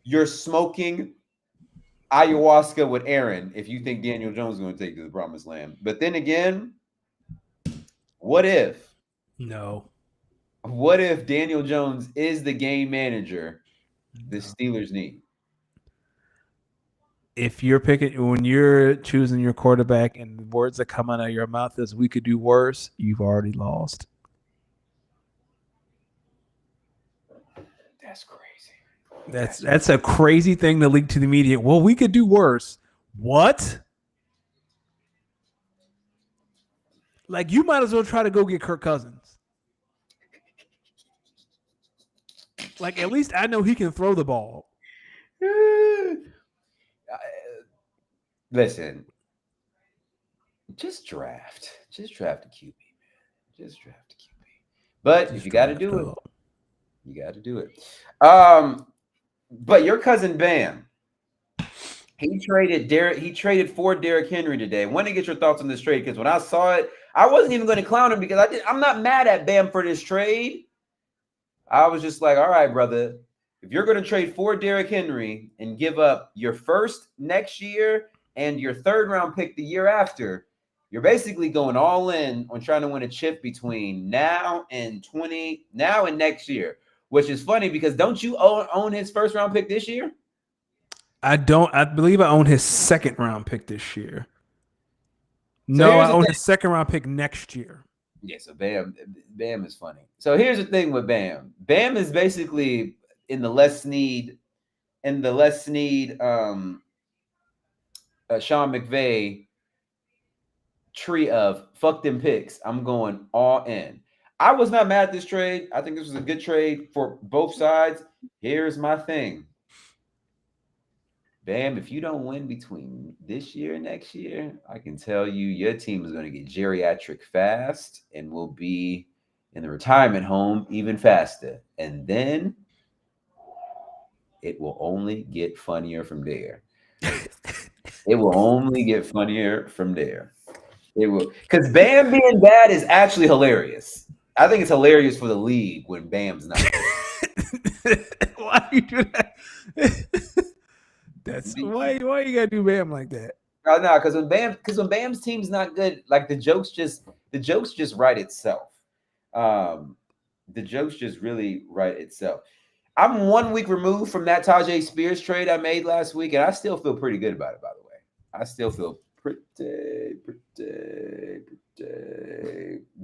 You're smoking ayahuasca with Aaron if you think Daniel Jones is going to take you to the promised land. But then again, what if? No. What if Daniel Jones is the game manager the Steelers need? If you're when you're choosing your quarterback and the words that come out of your mouth is we could do worse, you've already lost. That's crazy. That's a crazy thing to leak to the media. Well, we could do worse. What? Like, you might as well try to go get Kirk Cousins. Like, at least I know he can throw the ball. Listen, just draft a QB, man. Just draft a QB. But Just if you got to draft do it, up. you got to do it. But your cousin Bam, he traded for Derrick Henry today. I want to get your thoughts on this trade because when I saw it, I wasn't even going to clown him because I'm not mad at Bam for this trade. I was just like, all right, brother, if you're going to trade for Derrick Henry and give up your first next year and your third round pick the year after, you're basically going all in on trying to win a chip between now and next year, which is funny because don't you own his first round pick this year? I believe I own his second round pick this year. So No, I own his second round pick next year. Yeah, so Bam is funny. So here's the thing with Bam. Bam is basically in the Les Snead, Sean McVay tree of fuck them picks. I'm going all in. I was not mad at this trade. I think this was a good trade for both sides. Here's my thing. Bam, if you don't win between this year and next year, I can tell you your team is going to get geriatric fast and will be in the retirement home even faster. And then it will only get funnier from there. It will only get funnier from there. It will, because Bam being bad is actually hilarious. I think it's hilarious for the league when Bam's not. Why you do that? That's why you gotta do Bam like that. No, because when Bam's team's not good, like the jokes just write itself. The jokes just really write itself. I'm 1 week removed from that Tajay Spears trade I made last week, and I still feel pretty good about it, by the way. I still feel pretty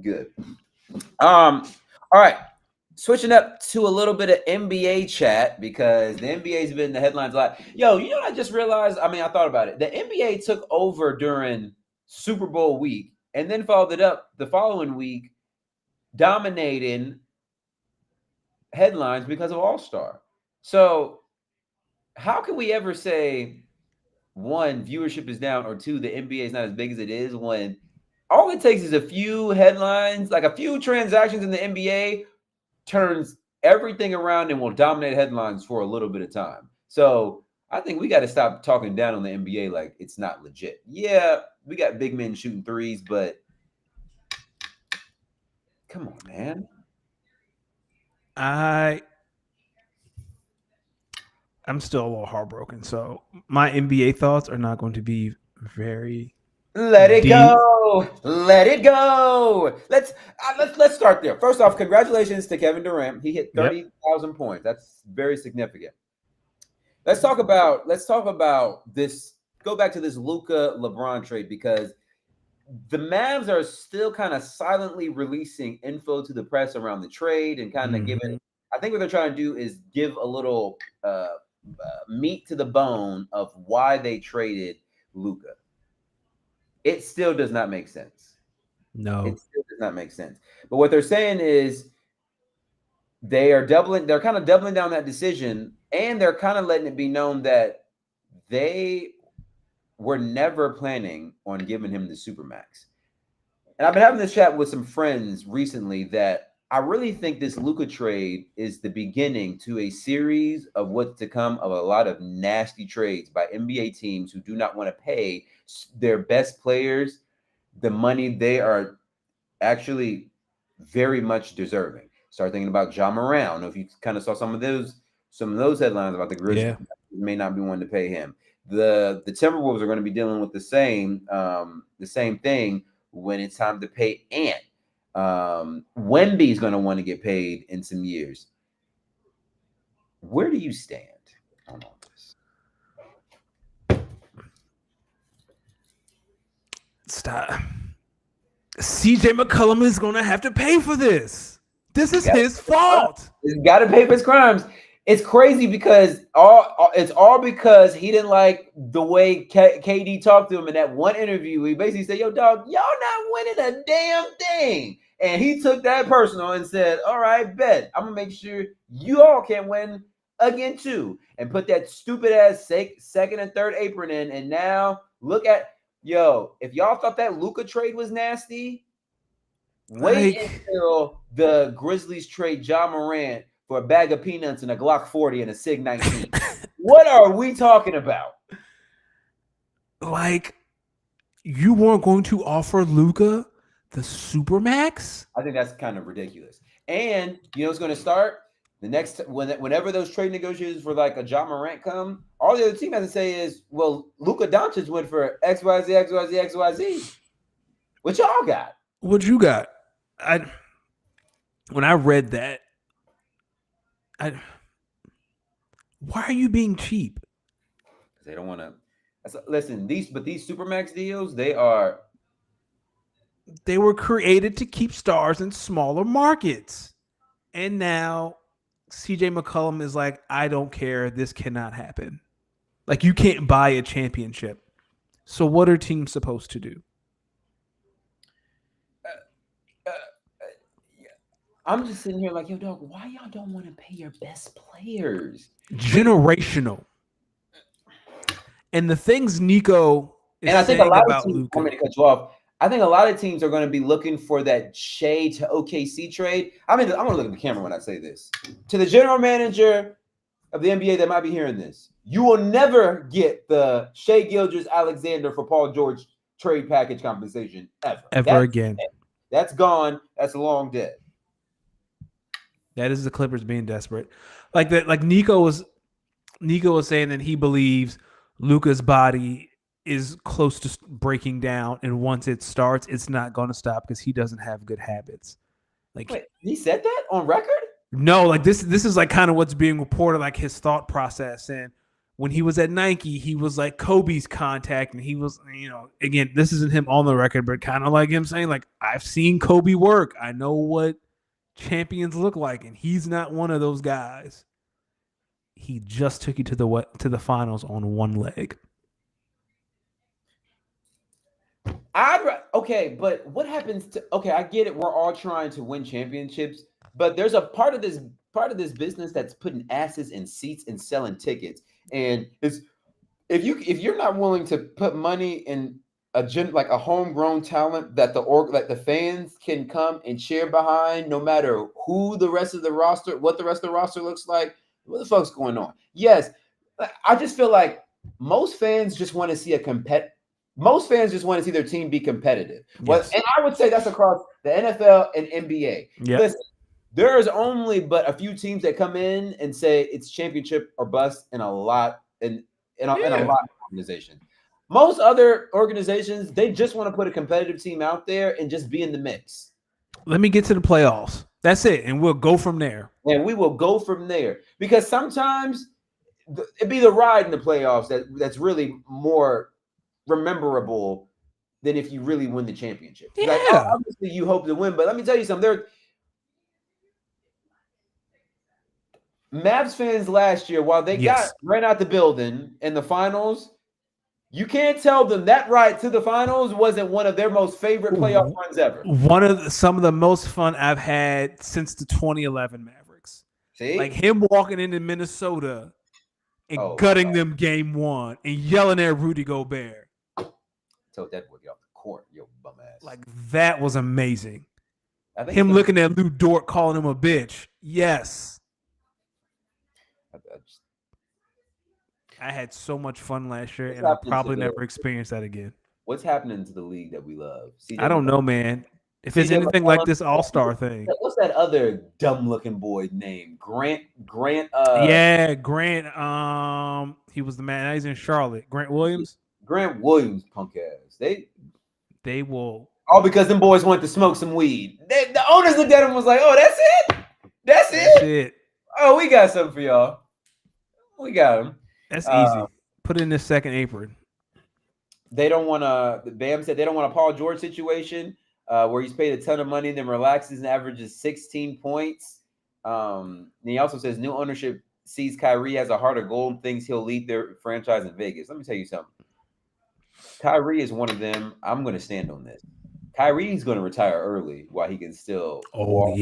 good. All right. Switching up to a little bit of NBA chat because the NBA's been in the headlines a lot. Yo, you know what I just realized? I mean, I thought about it. The NBA took over during Super Bowl week and then followed it up the following week, dominating headlines because of All-Star. So how can we ever say, one, viewership is down, or two, the NBA is not as big as it is when all it takes is a few headlines, like a few transactions in the NBA turns everything around and will dominate headlines for a little bit of time. So I think we got to stop talking down on the NBA like it's not legit. Yeah, we got big men shooting threes, but come on, man. I'm still a little heartbroken. So my NBA thoughts are not going to be very. Let it go. Let it go. Let's start there. First off, congratulations to Kevin Durant. He hit 30,000 points. That's very significant. Let's talk about this. Go back to this Luka LeBron trade because the Mavs are still kind of silently releasing info to the press around the trade and kind of giving. I think what they're trying to do is give a little meat to the bone of why they traded Luka. It still does not make sense. No, it still does not make sense. But what they're saying is they're kind of doubling down that decision, and they're kind of letting it be known that they were never planning on giving him the Supermax. And I've been having this chat with some friends recently that I really think this Luka trade is the beginning to a series of what's to come of a lot of nasty trades by NBA teams who do not want to pay their best players the money they are actually very much deserving. Start thinking about Ja Morant. I don't know if you kind of saw some of those headlines about the Grizzlies may not be wanting to pay him. The Timberwolves are going to be dealing with the same thing when it's time to pay Ant. Wemby's going to want to get paid in some years. Where do you stand on all this? Stop. CJ McCollum is going to have to pay for this. This is his fault. He's got to pay for his crimes. It's crazy because it's all because he didn't like the way KD talked to him in that one interview. He basically said, "Yo, dog, y'all not winning a damn thing," and he took that personal and said, "All right, bet I'm gonna make sure you all can win again too," and put that stupid ass second and third apron in. And now look at if y'all thought that Luka trade was nasty, wait until the Grizzlies trade Ja Morant for a bag of peanuts and a Glock 40 and a Sig 19. What are we talking about? Like, you weren't going to offer Luka the Supermax? I think that's kind of ridiculous. And you know what's going to start? The next whenever those trade negotiations for like a Ja Morant come, all the other team has to say is, well, Luka Doncic went for XYZ, XYZ, XYZ. What y'all got? What you got? When I read that, why are you being cheap? They don't want to listen. These Supermax deals, they were created to keep stars in smaller markets, and now CJ McCollum is like, I don't care. This cannot happen. Like, you can't buy a championship. So what are teams supposed to do? I'm just sitting here like, yo, dog, why y'all don't want to pay your best players? Generational. And the things Nico is and I think a lot about of teams, Luka. I'm going to cut you off. I think a lot of teams are going to be looking for that Shea to OKC trade. I mean, I'm going to look at the camera when I say this. To the general manager of the NBA that might be hearing this, you will never get the Shea Gilgeous-Alexander for Paul George trade package compensation ever again. That's gone. That's long dead. That is the Clippers being desperate. Like that. Like Nico was saying that he believes Luka's body is close to breaking down, and once it starts, it's not going to stop because he doesn't have good habits. Like, wait, he said that on record? No, like this is like kind of what's being reported, like his thought process. And when he was at Nike, he was like Kobe's contact, and he was, again, this isn't him on the record, but kind of like him saying, like, I've seen Kobe work. I know what champions look like, and he's not one of those guys. He just took you to the finals on one leg. Okay, but what happens to? Okay, I get it. We're all trying to win championships, but there's a part of this business that's putting asses in seats and selling tickets. And it's if you're not willing to put money in like a homegrown talent that the fans can come and cheer behind, no matter what the rest of the roster looks like. What the fuck's going on? Yes, I just feel like most fans just want to see Most fans just want to see their team be competitive. Yes. Well, and I would say that's across the NFL and NBA. Yep. Listen, there is only but a few teams that come in and say it's championship or bust in a lot in a lot of organizations. Most other organizations, they just want to put a competitive team out there and just be in the mix. Let me get to the playoffs. That's it, and we'll go from there. And we will go from there because sometimes it'd be the ride in the playoffs that's really more rememberable than if you really win the championship. Yeah. Like, obviously you hope to win, but let me tell you something. Mavs fans last year, while they got ran out the building in the finals, you can't tell them that ride to the finals wasn't one of their most favorite playoff runs ever. Some of the most fun I've had since the 2011 Mavericks. See? Like him walking into Minnesota and gutting them game one and yelling at Rudy Gobert. Told that boy, get off the court, yo bum ass. Like that was amazing. Him looking at Lou Dort calling him a bitch. Yes. I had so much fun last year, and I'll probably never experience that again. What's happening to the league that we love? I don't know, man. If it's anything like this All-Star thing. What's that other dumb-looking boy name? Grant. Yeah, Grant. He was the man. Now he's in Charlotte. Grant Williams. Grant Williams, punk ass. They will. All because them boys wanted to smoke some weed. The owners looked at him and was like, "Oh, that's it. That's it. Oh, we got something for y'all. We got him. That's easy. Put in this second apron. They don't want to. Bam said they don't want a Paul George situation where he's paid a ton of money, then relaxes and averages 16 points. And he also says new ownership sees Kyrie as a heart of gold and thinks he'll lead their franchise in Vegas. Let me tell you something. Kyrie is one of them. I'm going to stand on this. Kyrie's going to retire early while he can still walk,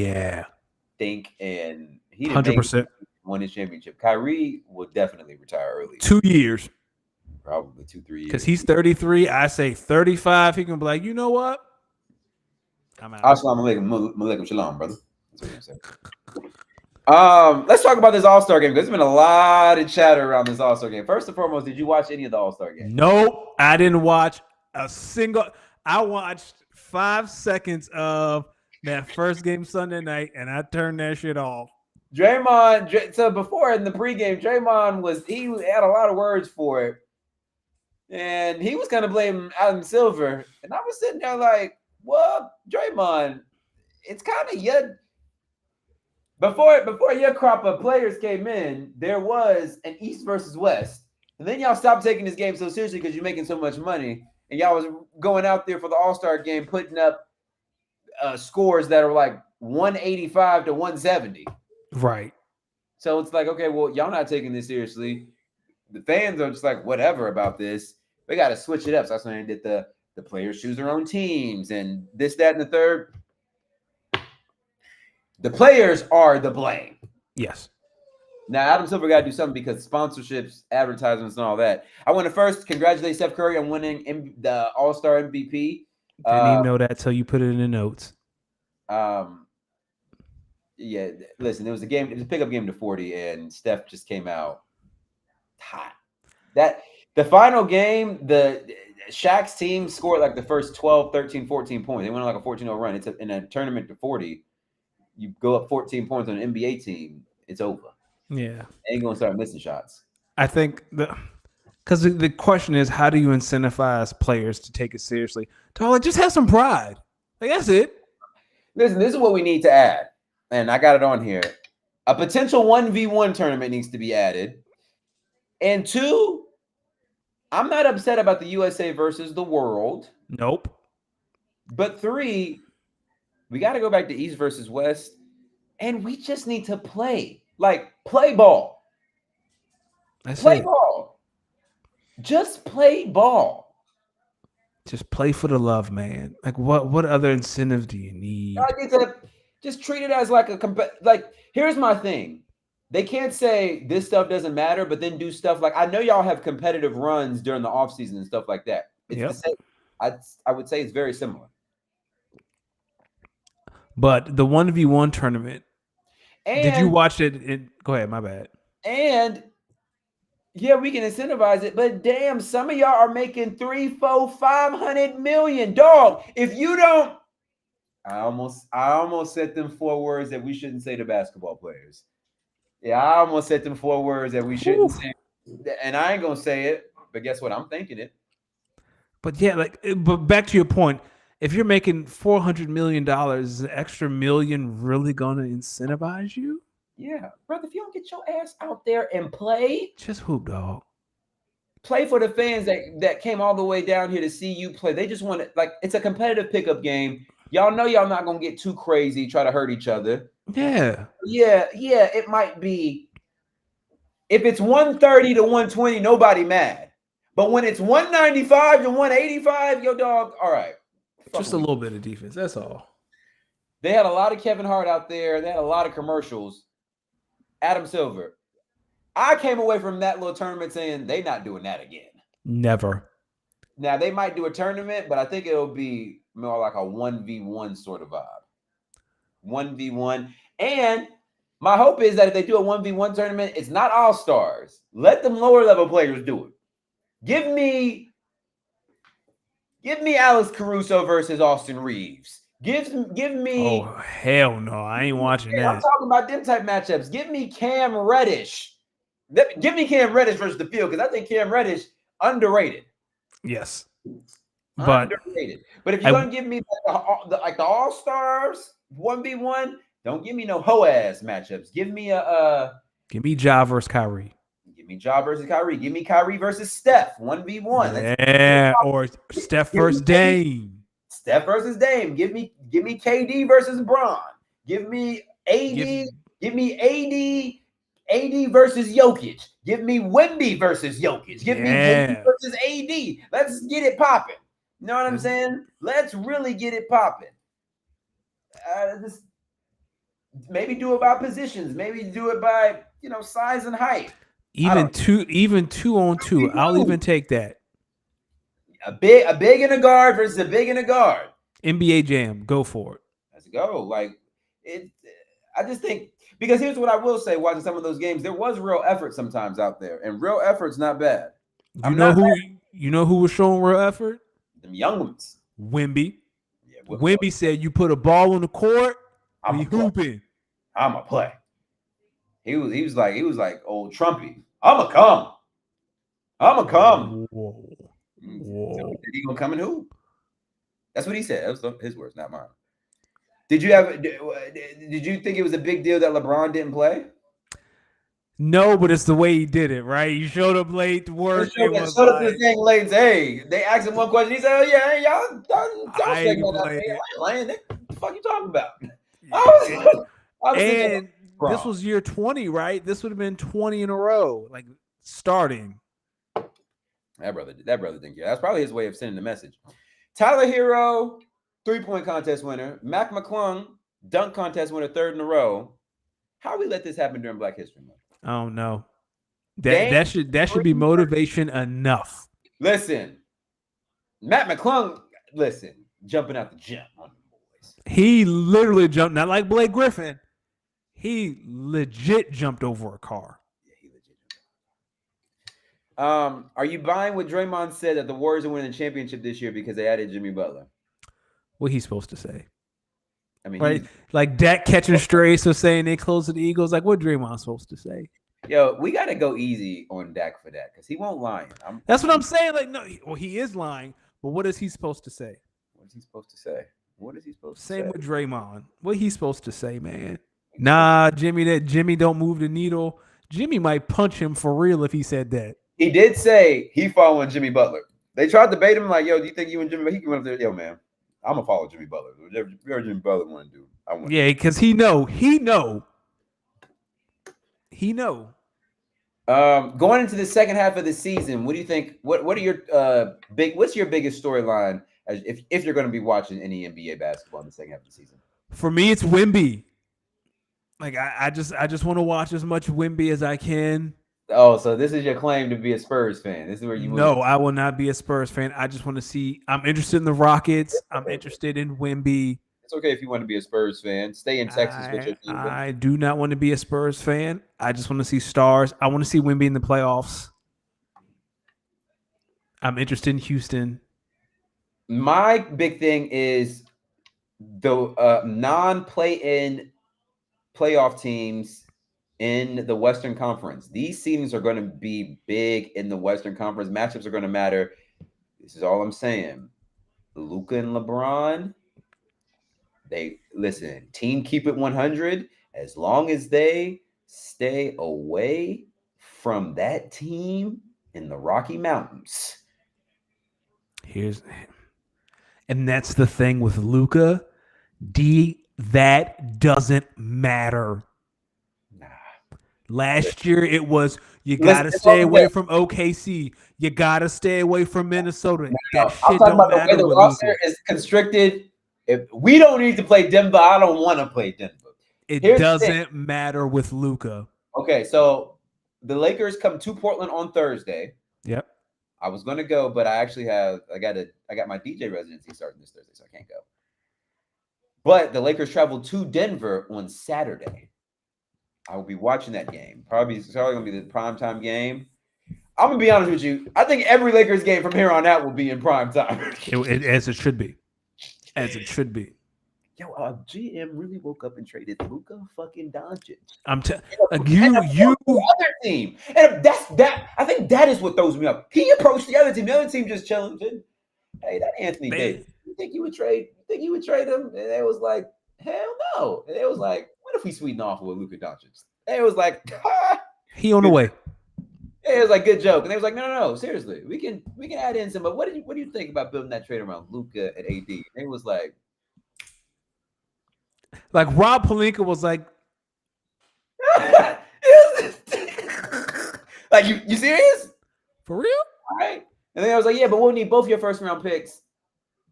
think, and he didn't 100%. won his championship. Kyrie will definitely retire early. 2 years. Probably 2-3 years. Because he's 33. I say 35. He can be like, you know what? I'm out. Assalamu alaikum shalom, brother. That's what I'm saying. Let's talk about this All-Star game because there's been a lot of chatter around this All-Star game. First and foremost, did you watch any of the All-Star games? Nope, I didn't watch a single. I watched 5 seconds of that first game Sunday night, and I turned that shit off. Draymond. So before in the pregame, Draymond he had a lot of words for it, and he was kind of blaming Adam Silver, and I was sitting there like, well, Draymond, it's kind of your. Before your crop of players came in, there was an East versus West. And then y'all stopped taking this game so seriously because you're making so much money. And y'all was going out there for the All-Star game, putting up scores that are like 185 to 170. Right. So it's like, okay, well, y'all not taking this seriously. The fans are just like, whatever about this. We got to switch it up. So that's when I did the players choose their own teams and this, that, and the third. The players are the blame. Yes. Now, Adam Silver got to do something because sponsorships, advertisements, and all that. I want to first congratulate Steph Curry on winning the All-Star MVP. Didn't even know that till you put it in the notes. Yeah, listen, it was a pickup game to 40, and Steph just came out hot. The final game, the Shaq's team scored like the first 12, 13, 14 points. They went on like a 14-0 run. It's in a tournament to 40. You go up 14 points on an NBA team, it's over. Yeah. Ain't going to start missing shots. I think because the question is, how do you incentivize players to take it seriously? Dog, just have some pride. Like, that's it. Listen, this is what we need to add. And I got it on here. A potential 1v1 tournament needs to be added. And 2, I'm not upset about the USA versus the world. Nope. But 3, we got to go back to East versus West, and we just need to play. Like, play ball. Play ball. Just play ball. Just play for the love, man. Like, what other incentive do you need? I need to just treat it as like here's my thing. They can't say this stuff doesn't matter, but then do stuff like, I know y'all have competitive runs during the offseason and stuff like that. It's the same. I would say it's very similar. But the 1v1 tournament, did you watch it? Go ahead, my bad. And yeah, we can incentivize it, but damn, some of y'all are making 3, 4, 500 million. Dog, if you don't, I almost said them 4 words that we shouldn't say to basketball players. Yeah, I almost said them 4 words that we shouldn't say, and I ain't gonna say it, but guess what? I'm thinking it. But yeah, but back to your point. If you're making $400 million, is an extra million really going to incentivize you? Yeah. Brother, if you don't get your ass out there and play. Just hoop, dog. Play for the fans that came all the way down here to see you play. They just want to, like, it's a competitive pickup game. Y'all know y'all not going to get too crazy, try to hurt each other. Yeah. Yeah, it might be. If it's 130 to 120, nobody mad. But when it's 195 to 185, yo, dog, all right. Just a little bit of defense. That's all. They had a lot of Kevin Hart out there. They had a lot of commercials. Adam Silver. I came away from that little tournament saying they're not doing that again. Never. Now, they might do a tournament, but I think it'll be more like a 1v1 sort of vibe. 1v1. And my hope is that if they do a 1v1 tournament, it's not all-stars. Let them lower-level players do it. Give me Alex Caruso versus Austin Reeves. Give me. Oh, hell no. I ain't watching that. I'm talking about them type matchups. Give me Cam Reddish. Give me Cam Reddish versus the field because I think Cam Reddish underrated. Yes. But underrated. But if you're going to give me the All-Stars 1v1, don't give me no hoe-ass matchups. Give me give me Ja versus Kyrie. Give me Ja versus Kyrie. Give me Kyrie versus Steph 1v1. Yeah, or Steph versus Dame. Steph versus Dame. Give me KD versus Bron. Give me AD. Give me AD AD versus Jokic. Give me Wemby versus Jokic. Give me Wemby versus AD. Let's get it popping. You know what I'm saying? Let's really get it popping. Maybe do it by positions. Maybe do it by size and height. Even 2-on-2. I'll even take that. A big and a guard versus a big and a guard. NBA Jam. Go for it. Let's go. Like it. I just think because here's what I will say. Watching some of those games, there was real effort sometimes out there, and real effort's not bad. You know who was showing real effort? Them young ones. Wemby. Yeah, Wemby said, "You put a ball on the court, we hooping. I'ma play." He was like old Trumpy. I'ma come. Whoa. So he gonna come and hoop? That's what he said. That was his words, not mine. Did you think it was a big deal that LeBron didn't play? No, but it's the way he did it, right? He showed up late to work. Showed up to the thing late. Hey, they asked him one question. He said, "Oh yeah, hey, y'all don't say that. I ain't what the fuck you talking about?" And this was year 20, right? This would have been 20 in a row, like starting. That brother didn't care. That's probably his way of sending the message. Tyler Hero, 3-point contest winner. Mac McClung, dunk contest winner, 3rd in a row. How we let this happen during Black History Month? I don't know. That should be motivation enough. Listen, Matt McClung, jumping out the gym on the boys. He literally jumped, not like Blake Griffin. He legit jumped over a car. Yeah, he legit jumped. Are you buying what Draymond said that the Warriors are winning the championship this year because they added Jimmy Butler? What he's supposed to say? I mean, right? Like Dak catching strays, so saying they close to the Eagles. Like what Draymond's supposed to say? Yo, we got to go easy on Dak for that because he won't lie. That's what I'm saying. Like, no, he is lying, but what is he supposed to say? What is he supposed to say? What is he supposed to say? Same with say? Draymond. What he's supposed to say, man? Nah, Jimmy don't move the needle. Jimmy might punch him for real if he said that. He did say he following Jimmy Butler. They tried to bait him like, yo, do you think you and Jimmy? He came up there, yo, man, I'm gonna follow Jimmy Butler. Whatever Jimmy Butler want to do, I want. Yeah, because he know. Going into the second half of the season, what do you think? What are your what's your biggest storyline if you're going to be watching any NBA basketball in the second half of the season? For me, it's Wemby. Like I just want to watch as much Wemby as I can. Oh, so this is your claim to be a Spurs fan. This is where you move. No, I will not be a Spurs fan. I just want to see. I'm interested in the Rockets. I'm interested in Wemby. It's okay if you want to be a Spurs fan. Stay in Texas with your team. I do not want to be a Spurs fan. I just want to see stars. I want to see Wemby in the playoffs. I'm interested in Houston. My big thing is the non-play-in playoff teams in the Western Conference. These seedings are going to be big in the Western Conference. Matchups are going to matter. This is all I'm saying. Luka and LeBron. Team keep it 100 as long as they stay away from that team in the Rocky Mountains. And that's the thing with Luka. That doesn't matter. Nah. Last year it was you gotta stay away from OKC. You gotta stay away from Minnesota. That shit don't matter. The way the roster is constricted. If we don't need to play Denver, I don't want to play Denver. It doesn't matter with Luka. Okay, so the Lakers come to Portland on Thursday. Yep. I was gonna go, but I got my DJ residency starting this Thursday, so I can't go. But the Lakers travel to Denver on Saturday. I will be watching that game. It's probably gonna be the primetime game. I'm gonna be honest with you. I think every Lakers game from here on out will be in prime time. As it should be. As it should be. Yo, GM really woke up and traded Luka fucking Doncic. You other team, and that. I think that is what throws me up. He approached the other team. The other team just chilling. Hey, that Anthony Davis. You think you would trade him? And it was like, hell no. And it was like, what if we sweeten off with Luka Doncic? And it was like, he on the way. It was like good joke. And they was like, no, seriously, we can add in some. But what do you think about building that trade around Luka and AD? And it was like Rob Pelinka was like, Like, you serious? For real? All right. And then I was like, yeah, but we'll need both your first round picks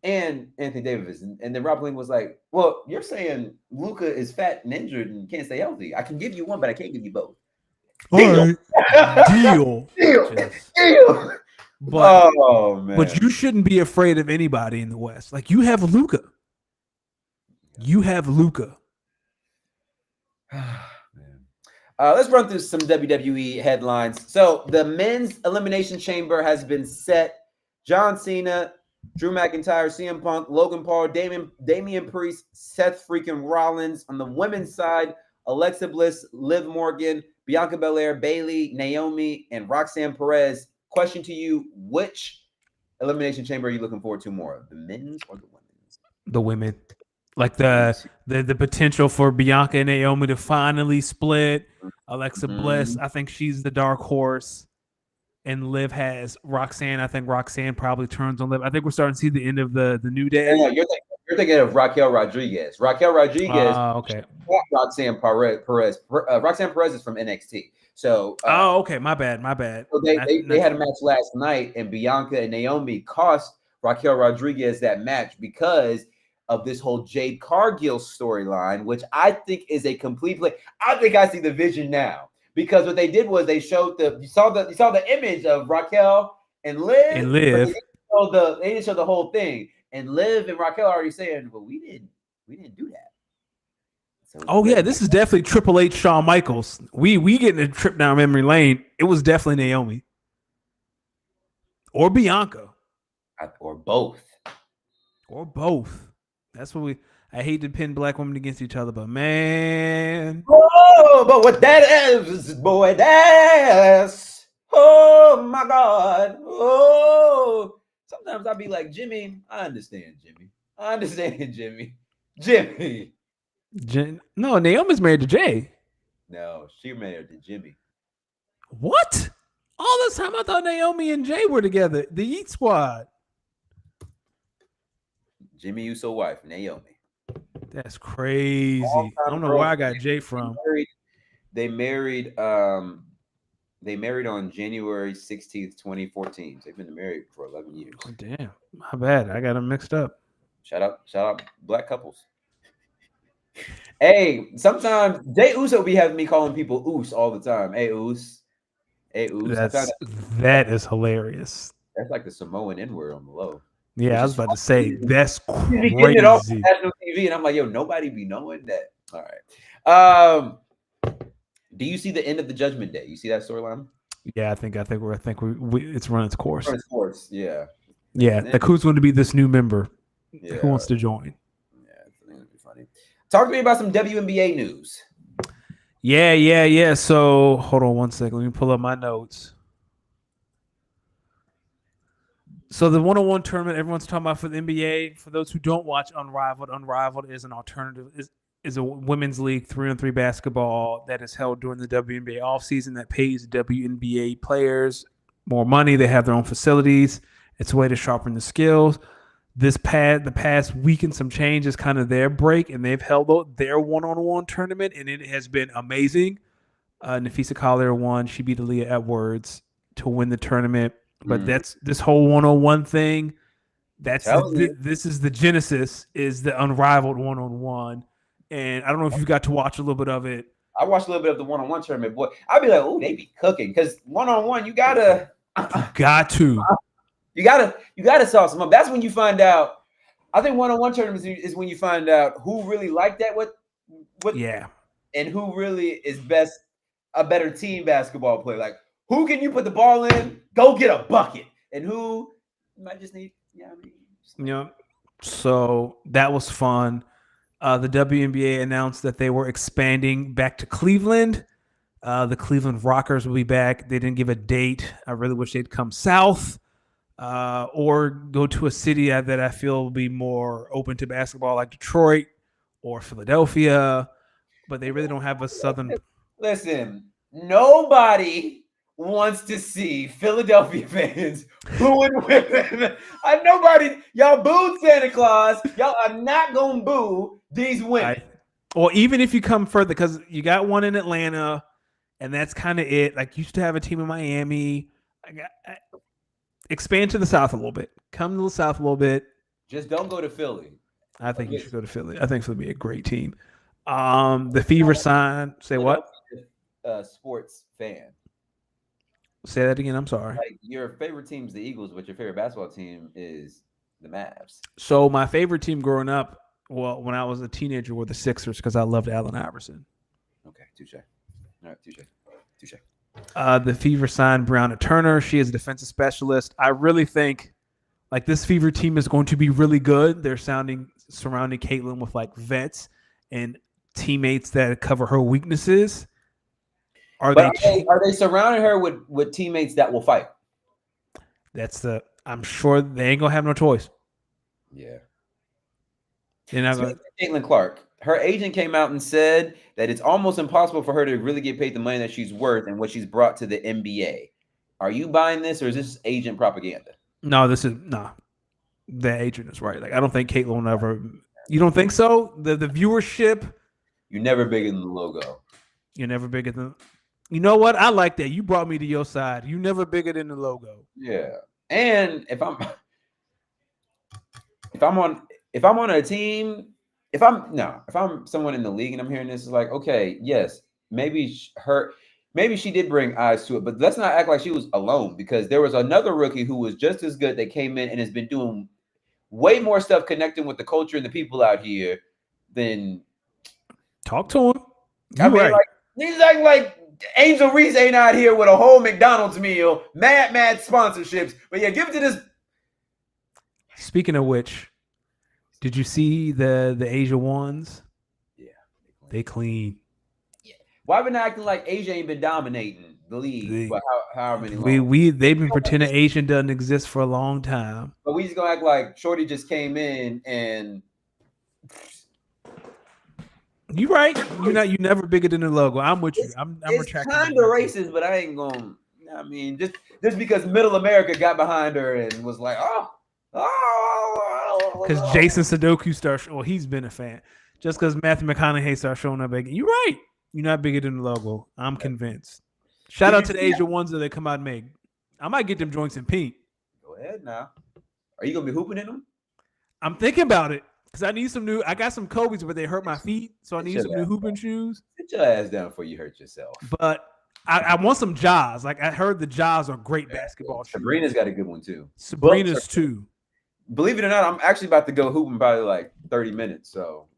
and Anthony Davis. And then Rob Pelinka was like, well, you're saying Luka is fat and injured and can't stay healthy. I can give you one, but I can't give you both. Deal. Deal. Deal. But, oh man. But you shouldn't be afraid of anybody in the West. Like, you have Luka. You have Luka. Let's run through some WWE headlines. So the men's elimination chamber has been set. John Cena, Drew McIntyre, CM Punk, Logan Paul, Damian Priest, Seth freaking Rollins. On the women's side, Alexa Bliss, Liv Morgan, Bianca Belair, Bayley, Naomi, and Roxanne Perez. Question to you: which elimination chamber are you looking forward to more, the men's or the women's? The women. Like the potential for Bianca and Naomi to finally split. Alexa Bliss, I think she's the dark horse. And Liv has Roxanne. I think Roxanne probably turns on Liv. I think we're starting to see the end of the New Day. No, you're thinking of Raquel Rodriguez. Raquel Rodriguez. Okay. Roxanne Perez. Roxanne Perez is from NXT. So. Okay. My bad. So they had a match last night, and Bianca and Naomi cost Raquel Rodriguez that match because of this whole Jade Cargill storyline, which I think is a complete play. I think I see the vision now, because what they did was they showed you saw the image of Raquel and Liv. They didn't show the whole thing. And Liv and Raquel are already saying, well, we didn't do that. So this is definitely Triple H, Shawn Michaels. We getting a trip down memory lane. It was definitely Naomi. Or Bianca. Or both. That's what I hate to pin black women against each other, but man. Oh, but what that is, boy, that's, oh my God. Oh, sometimes I'll be like, Jimmy, I understand, Jimmy. No, Naomi's married to Jay. No, she married to Jimmy. What? All this time I thought Naomi and Jay were together. The Eat Squad. Jimmy Uso wife, Naomi. That's crazy. I don't know where I got Jay from. They married on January 16th, 2014. They've been married for 11 years. Oh, damn. My bad. I got them mixed up. Shout out black couples. Hey, sometimes Jay Uso be having me calling people Oos all the time. Hey, Oos. That is hilarious. That's like the Samoan N-word on the low. Yeah, I was about to say, that's crazy. Getting it off national TV, and I'm like, yo, nobody be knowing that. All right. Do you see the end of the Judgment Day? You see that storyline? Yeah, I think it's run its course. Yeah. Yeah, like who's going to be this new member? Yeah. Who wants to join? Yeah, I think it'd be funny. Talk to me about some WNBA news. Yeah. So hold on one second. Let me pull up my notes. So the 101 tournament everyone's talking about for the NBA, for those who don't watch Unrivaled is an alternative, is a women's league 3-on-3 basketball that is held during the WNBA offseason that pays WNBA players more money. They have their own facilities. It's a way to sharpen the skills. The past week and some change is kind of their break, and they've held their 1-on-1 tournament, and it has been amazing. Nafisa Collier won. She beat Aaliyah Edwards to win the tournament. But that's this whole 1-on-1 thing. This is the genesis, is the Unrivaled 1-on-1. And I don't know if you got to watch a little bit of it. I watched a little bit of the 1-on-1 tournament, boy. I'd be like, oh, they be cooking, because 1-on-1, you gotta sauce them up. That's when you find out. I think 1-on-1 tournaments is when you find out who really liked that, and who really is a better team basketball player. Like, who can you put the ball in, go get a bucket, and who might just need, So that was fun. The WNBA announced that they were expanding back to Cleveland. The Cleveland Rockers will be back. They didn't give a date. I really wish they'd come south or go to a city that I feel will be more open to basketball, like Detroit or Philadelphia. But they really don't have a southern. Listen, nobody wants to see Philadelphia fans booing women. Y'all booed Santa Claus. Y'all are not going to boo these women. Or even if you come further, because you got one in Atlanta, and that's kind of it. Like, used to have a team in Miami. Expand to the South a little bit. Come to the South a little bit. Just don't go to Philly. I think you should go to Philly. I think Philly would be a great team. The Fever sign. Say what? Sports fan. Say that again. I'm sorry. Like, your favorite team's the Eagles, but your favorite basketball team is the Mavs. So my favorite team growing up, well, when I was a teenager, were the Sixers because I loved Allen Iverson. Okay, touche. All right, touche. The Fever signed Breonna Turner. She is a defensive specialist. I really think like this Fever team is going to be really good. They're surrounding Caitlin with like vets and teammates that cover her weaknesses. Are they surrounding her with teammates that will fight? I'm sure they ain't gonna have no choice. Yeah. Caitlin Clark, her agent came out and said that it's almost impossible for her to really get paid the money that she's worth and what she's brought to the NBA. Are you buying this, or is this agent propaganda? No, the agent is right. Like, I don't think Caitlin will ever. You don't think so? The viewership. You're never bigger than the logo. You're never bigger than. You know what? I like that. You brought me to your side. You never bigger than the logo. Yeah. And if I'm on a team, if I'm someone in the league and I'm hearing this, is like, okay, yes, maybe she did bring eyes to it, but let's not act like she was alone, because there was another rookie who was just as good that came in and has been doing way more stuff connecting with the culture and the people out here than. Talk to him. He's like Angel Reese ain't out here with a whole McDonald's meal, mad sponsorships. But yeah, give it to this. Speaking of which, did you see the Asia ones? Yeah, they clean. Yeah. Why we not acting like Asia ain't been dominating the league? How many? They've been pretending Asia doesn't exist for a long time. But we just gonna act like Shorty just came in and. You right. You never bigger than the logo. I'm with you. I'm retracting. It's kind of racist, but I ain't going. I mean, just because Middle America got behind her and was like, because Jason Sudeikis he's been a fan. Just because Matthew McConaughey starts showing up again. You're right. You're not bigger than the logo. I'm convinced. Shout out to the Asia ones that they come out and make. I might get them joints in pink. Go ahead now. Are you gonna be hooping in them? I'm thinking about it. Because I need some new. I got some Kobe's, but they hurt my feet, so I need some new hooping shoes. Sit your ass down before you hurt yourself. But I want some Jaws. Like, I heard the Jaws are great basketball shoes. Sabrina's got a good one too. Sabrina's too. Believe it or not, I'm actually about to go hooping probably like 30 minutes. So,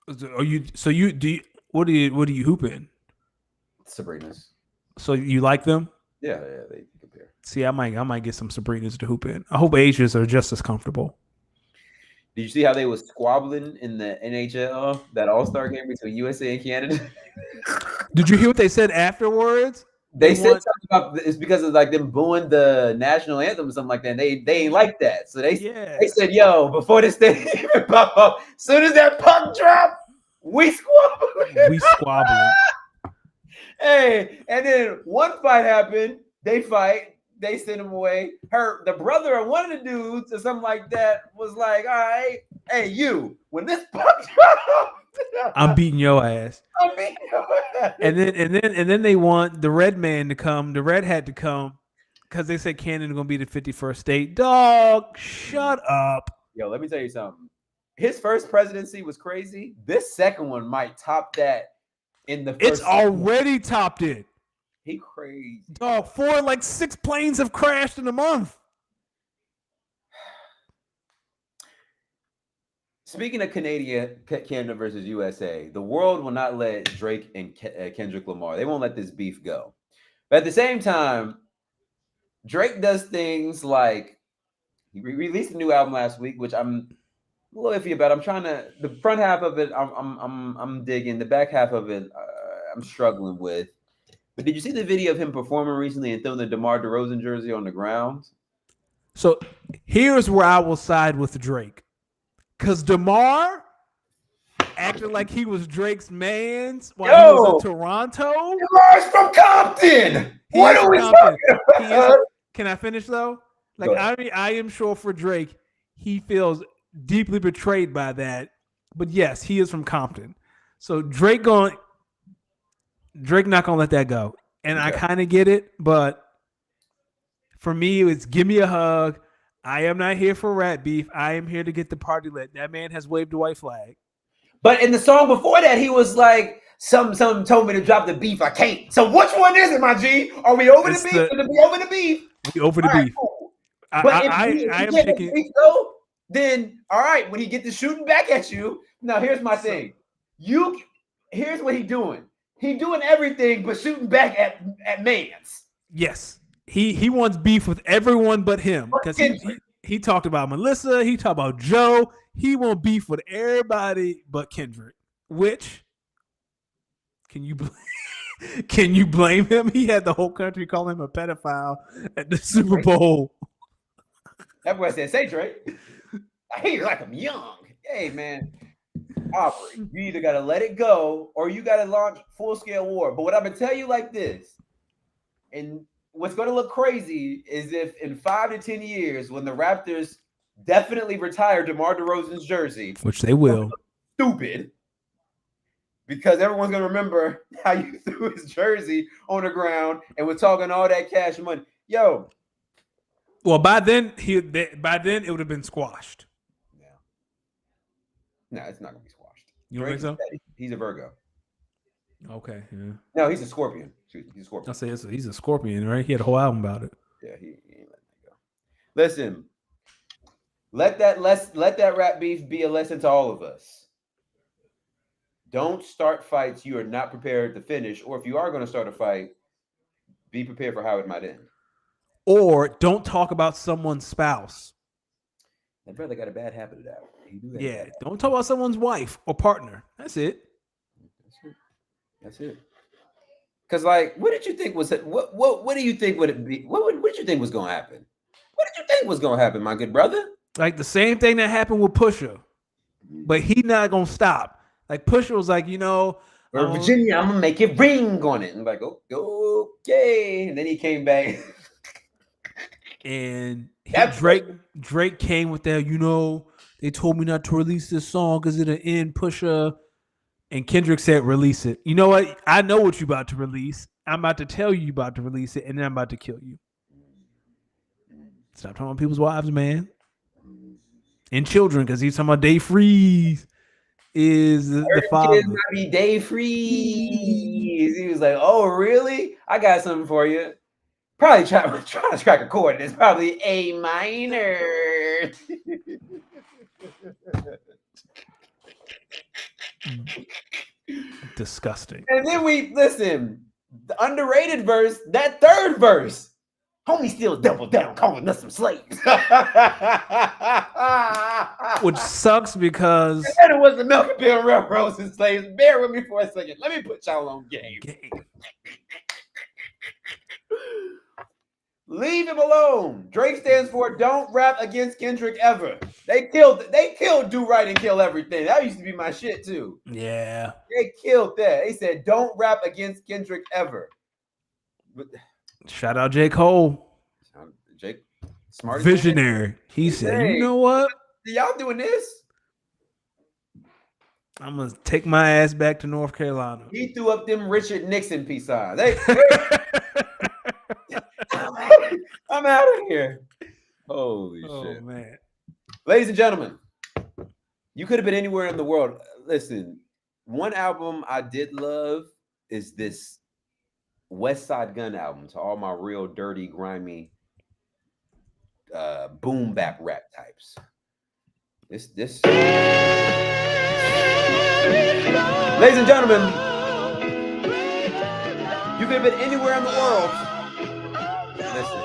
what do you hoop in? Sabrina's. So you like them? Yeah, they compare. See, I might get some Sabrina's to hoop in. I hope Asia's are just as comfortable. Did you see how they was squabbling in the NHL, that All-Star game between USA and Canada? Did you hear what they said afterwards? They said something about it's because of like them booing the national anthem or something like that. They ain't like that. So they said, yo, before this thing even pop up, as soon as that puck drop, we squabbling. Hey, and then one fight happened. They fight. They sent him away. The brother of one of the dudes or something like that was like, all right, hey, you, when this puck drops, I'm beating your ass. I'm beating your ass. And then they want the red man to come, the red hat to come, because they said Canada gonna be the 51st state. Dog, shut up. Yo, let me tell you something. His first presidency was crazy. This second one might top that in the first. It's already topped it. He crazy. Dog, 6 planes have crashed in a month. Speaking of Canada versus USA, the world will not let Drake and Kendrick Lamar. They won't let this beef go. But at the same time, Drake does things like he released a new album last week, which I'm a little iffy about. I'm trying to. The front half of it, I'm digging. The back half of it, I'm struggling with. But did you see the video of him performing recently and throwing the DeMar DeRozan jersey on the ground? So here's where I will side with Drake. Because DeMar acted like he was Drake's man's while he was in Toronto. DeMar's from Compton. What are we talking about? Can I finish, though? I am sure for Drake, he feels deeply betrayed by that. But yes, he is from Compton. So Drake going... Drake not gonna let that go, and I kind of get it, but for me, it's give me a hug. I am not here for rat beef. I am here to get the party lit. That man has waved a white flag. But in the song before that, he was like, "Some told me to drop the beef. I can't." So which one is it, my G? Are we over the beef? Or we over the beef? We over the beef. Cool. But if you get the beef though, then all right. When he get to shooting back at you, now here's my thing. Here's what he doing. He doing everything but shooting back at mans. Yes. He wants beef with everyone but him. Because he talked about Melissa, he talked about Joe. He want beef with everybody but Kendrick. Which can you blame him? He had the whole country call him a pedophile at the Super Bowl. That boy said, "Say Drake, I hear you like I'm young." Hey man. Aubrey, you either got to let it go or you got to launch full-scale war. But what I'm going to tell you like this, and what's going to look crazy is if in 5 to 10 years, when the Raptors definitely retire DeMar DeRozan's jersey, which they will, stupid, because everyone's going to remember how you threw his jersey on the ground and was talking all that cash money. Yo. Well, by then it would have been squashed. No, it's not going to be squashed. You don't think so? He's a Virgo. Okay. Yeah. No, he's a Scorpion. He's a Scorpion. I'll say he's a Scorpion, right? He had a whole album about it. Yeah, he ain't letting that go. Listen, let that rap beef be a lesson to all of us. Don't start fights you are not prepared to finish, or if you are going to start a fight, be prepared for how it might end. Or don't talk about someone's spouse. My brother got a bad habit of that. Yeah, don't talk about someone's wife or partner. That's it. That's it. Because, like, what did you think was it? What do you think would it be? What did you think was going to happen? What did you think was going to happen, my good brother? Like the same thing that happened with Pusha, but he not gonna stop. Like Pusha was like, Virginia, I'm gonna make it ring on it, and like, okay. And then he came back, and Drake came with that. They told me not to release this song because it'll end Pusha. And Kendrick said, release it. You know what? I know what you're about to release. I'm about to tell you about to release it, and then I'm about to kill you. Stop talking about people's wives, man. And children, because he's talking about Dave Freeze is the father. Kids might be Dave Freeze. He was like, "Oh, really? I got something for you." Probably trying to strike a chord. It's probably A minor. Disgusting. And then we listen. The underrated verse, that third verse, homie still double down, calling us some slaves. Which sucks because and it was the Milk and Bill Railroads and slaves. Bear with me for a second. Let me put y'all on game. Leave him alone. Drake stands for don't rap against Kendrick ever. They killed Do Right and Kill Everything. That used to be my shit too. Yeah. They killed that. They said don't rap against Kendrick ever. But, shout out J. Cole. Jake, smart visionary. He said, "You know what? Y'all doing this? I'm gonna take my ass back to North Carolina." He threw up them Richard Nixon peace signs. I'm out of here. Holy shit, man! Ladies and gentlemen, you could have been anywhere in the world. Listen, one album I did love is this West Side Gun album. To all my real dirty, grimy, boom bap rap types. This. Ladies and gentlemen, you could have been anywhere in the world. Listen,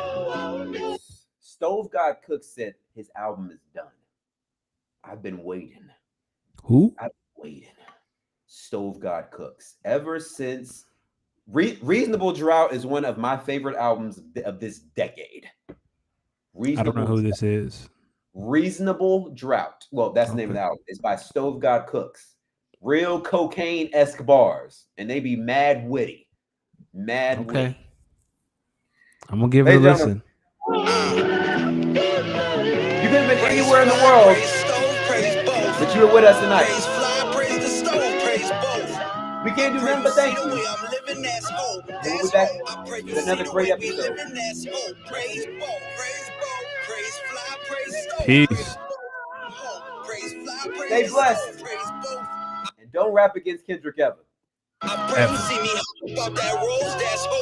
Stove God Cook said his album is done. I've been waiting. Who? I've been waiting. Stove God Cooks. Ever since Reasonable Drought is one of my favorite albums of this decade. I don't know who this is. Reasonable Drought. Well, that's the name of the album. It's by Stove God Cooks. Real cocaine-esque bars. And they be mad witty. Witty. I'm going to give it a listen. You could have been anywhere in the world, but you were with us tonight. We can't do nothing but thank you. We'll be back with another great episode. Peace. Stay blessed. And don't rap against Kendrick ever. I pray you see me about that rose, that's hope.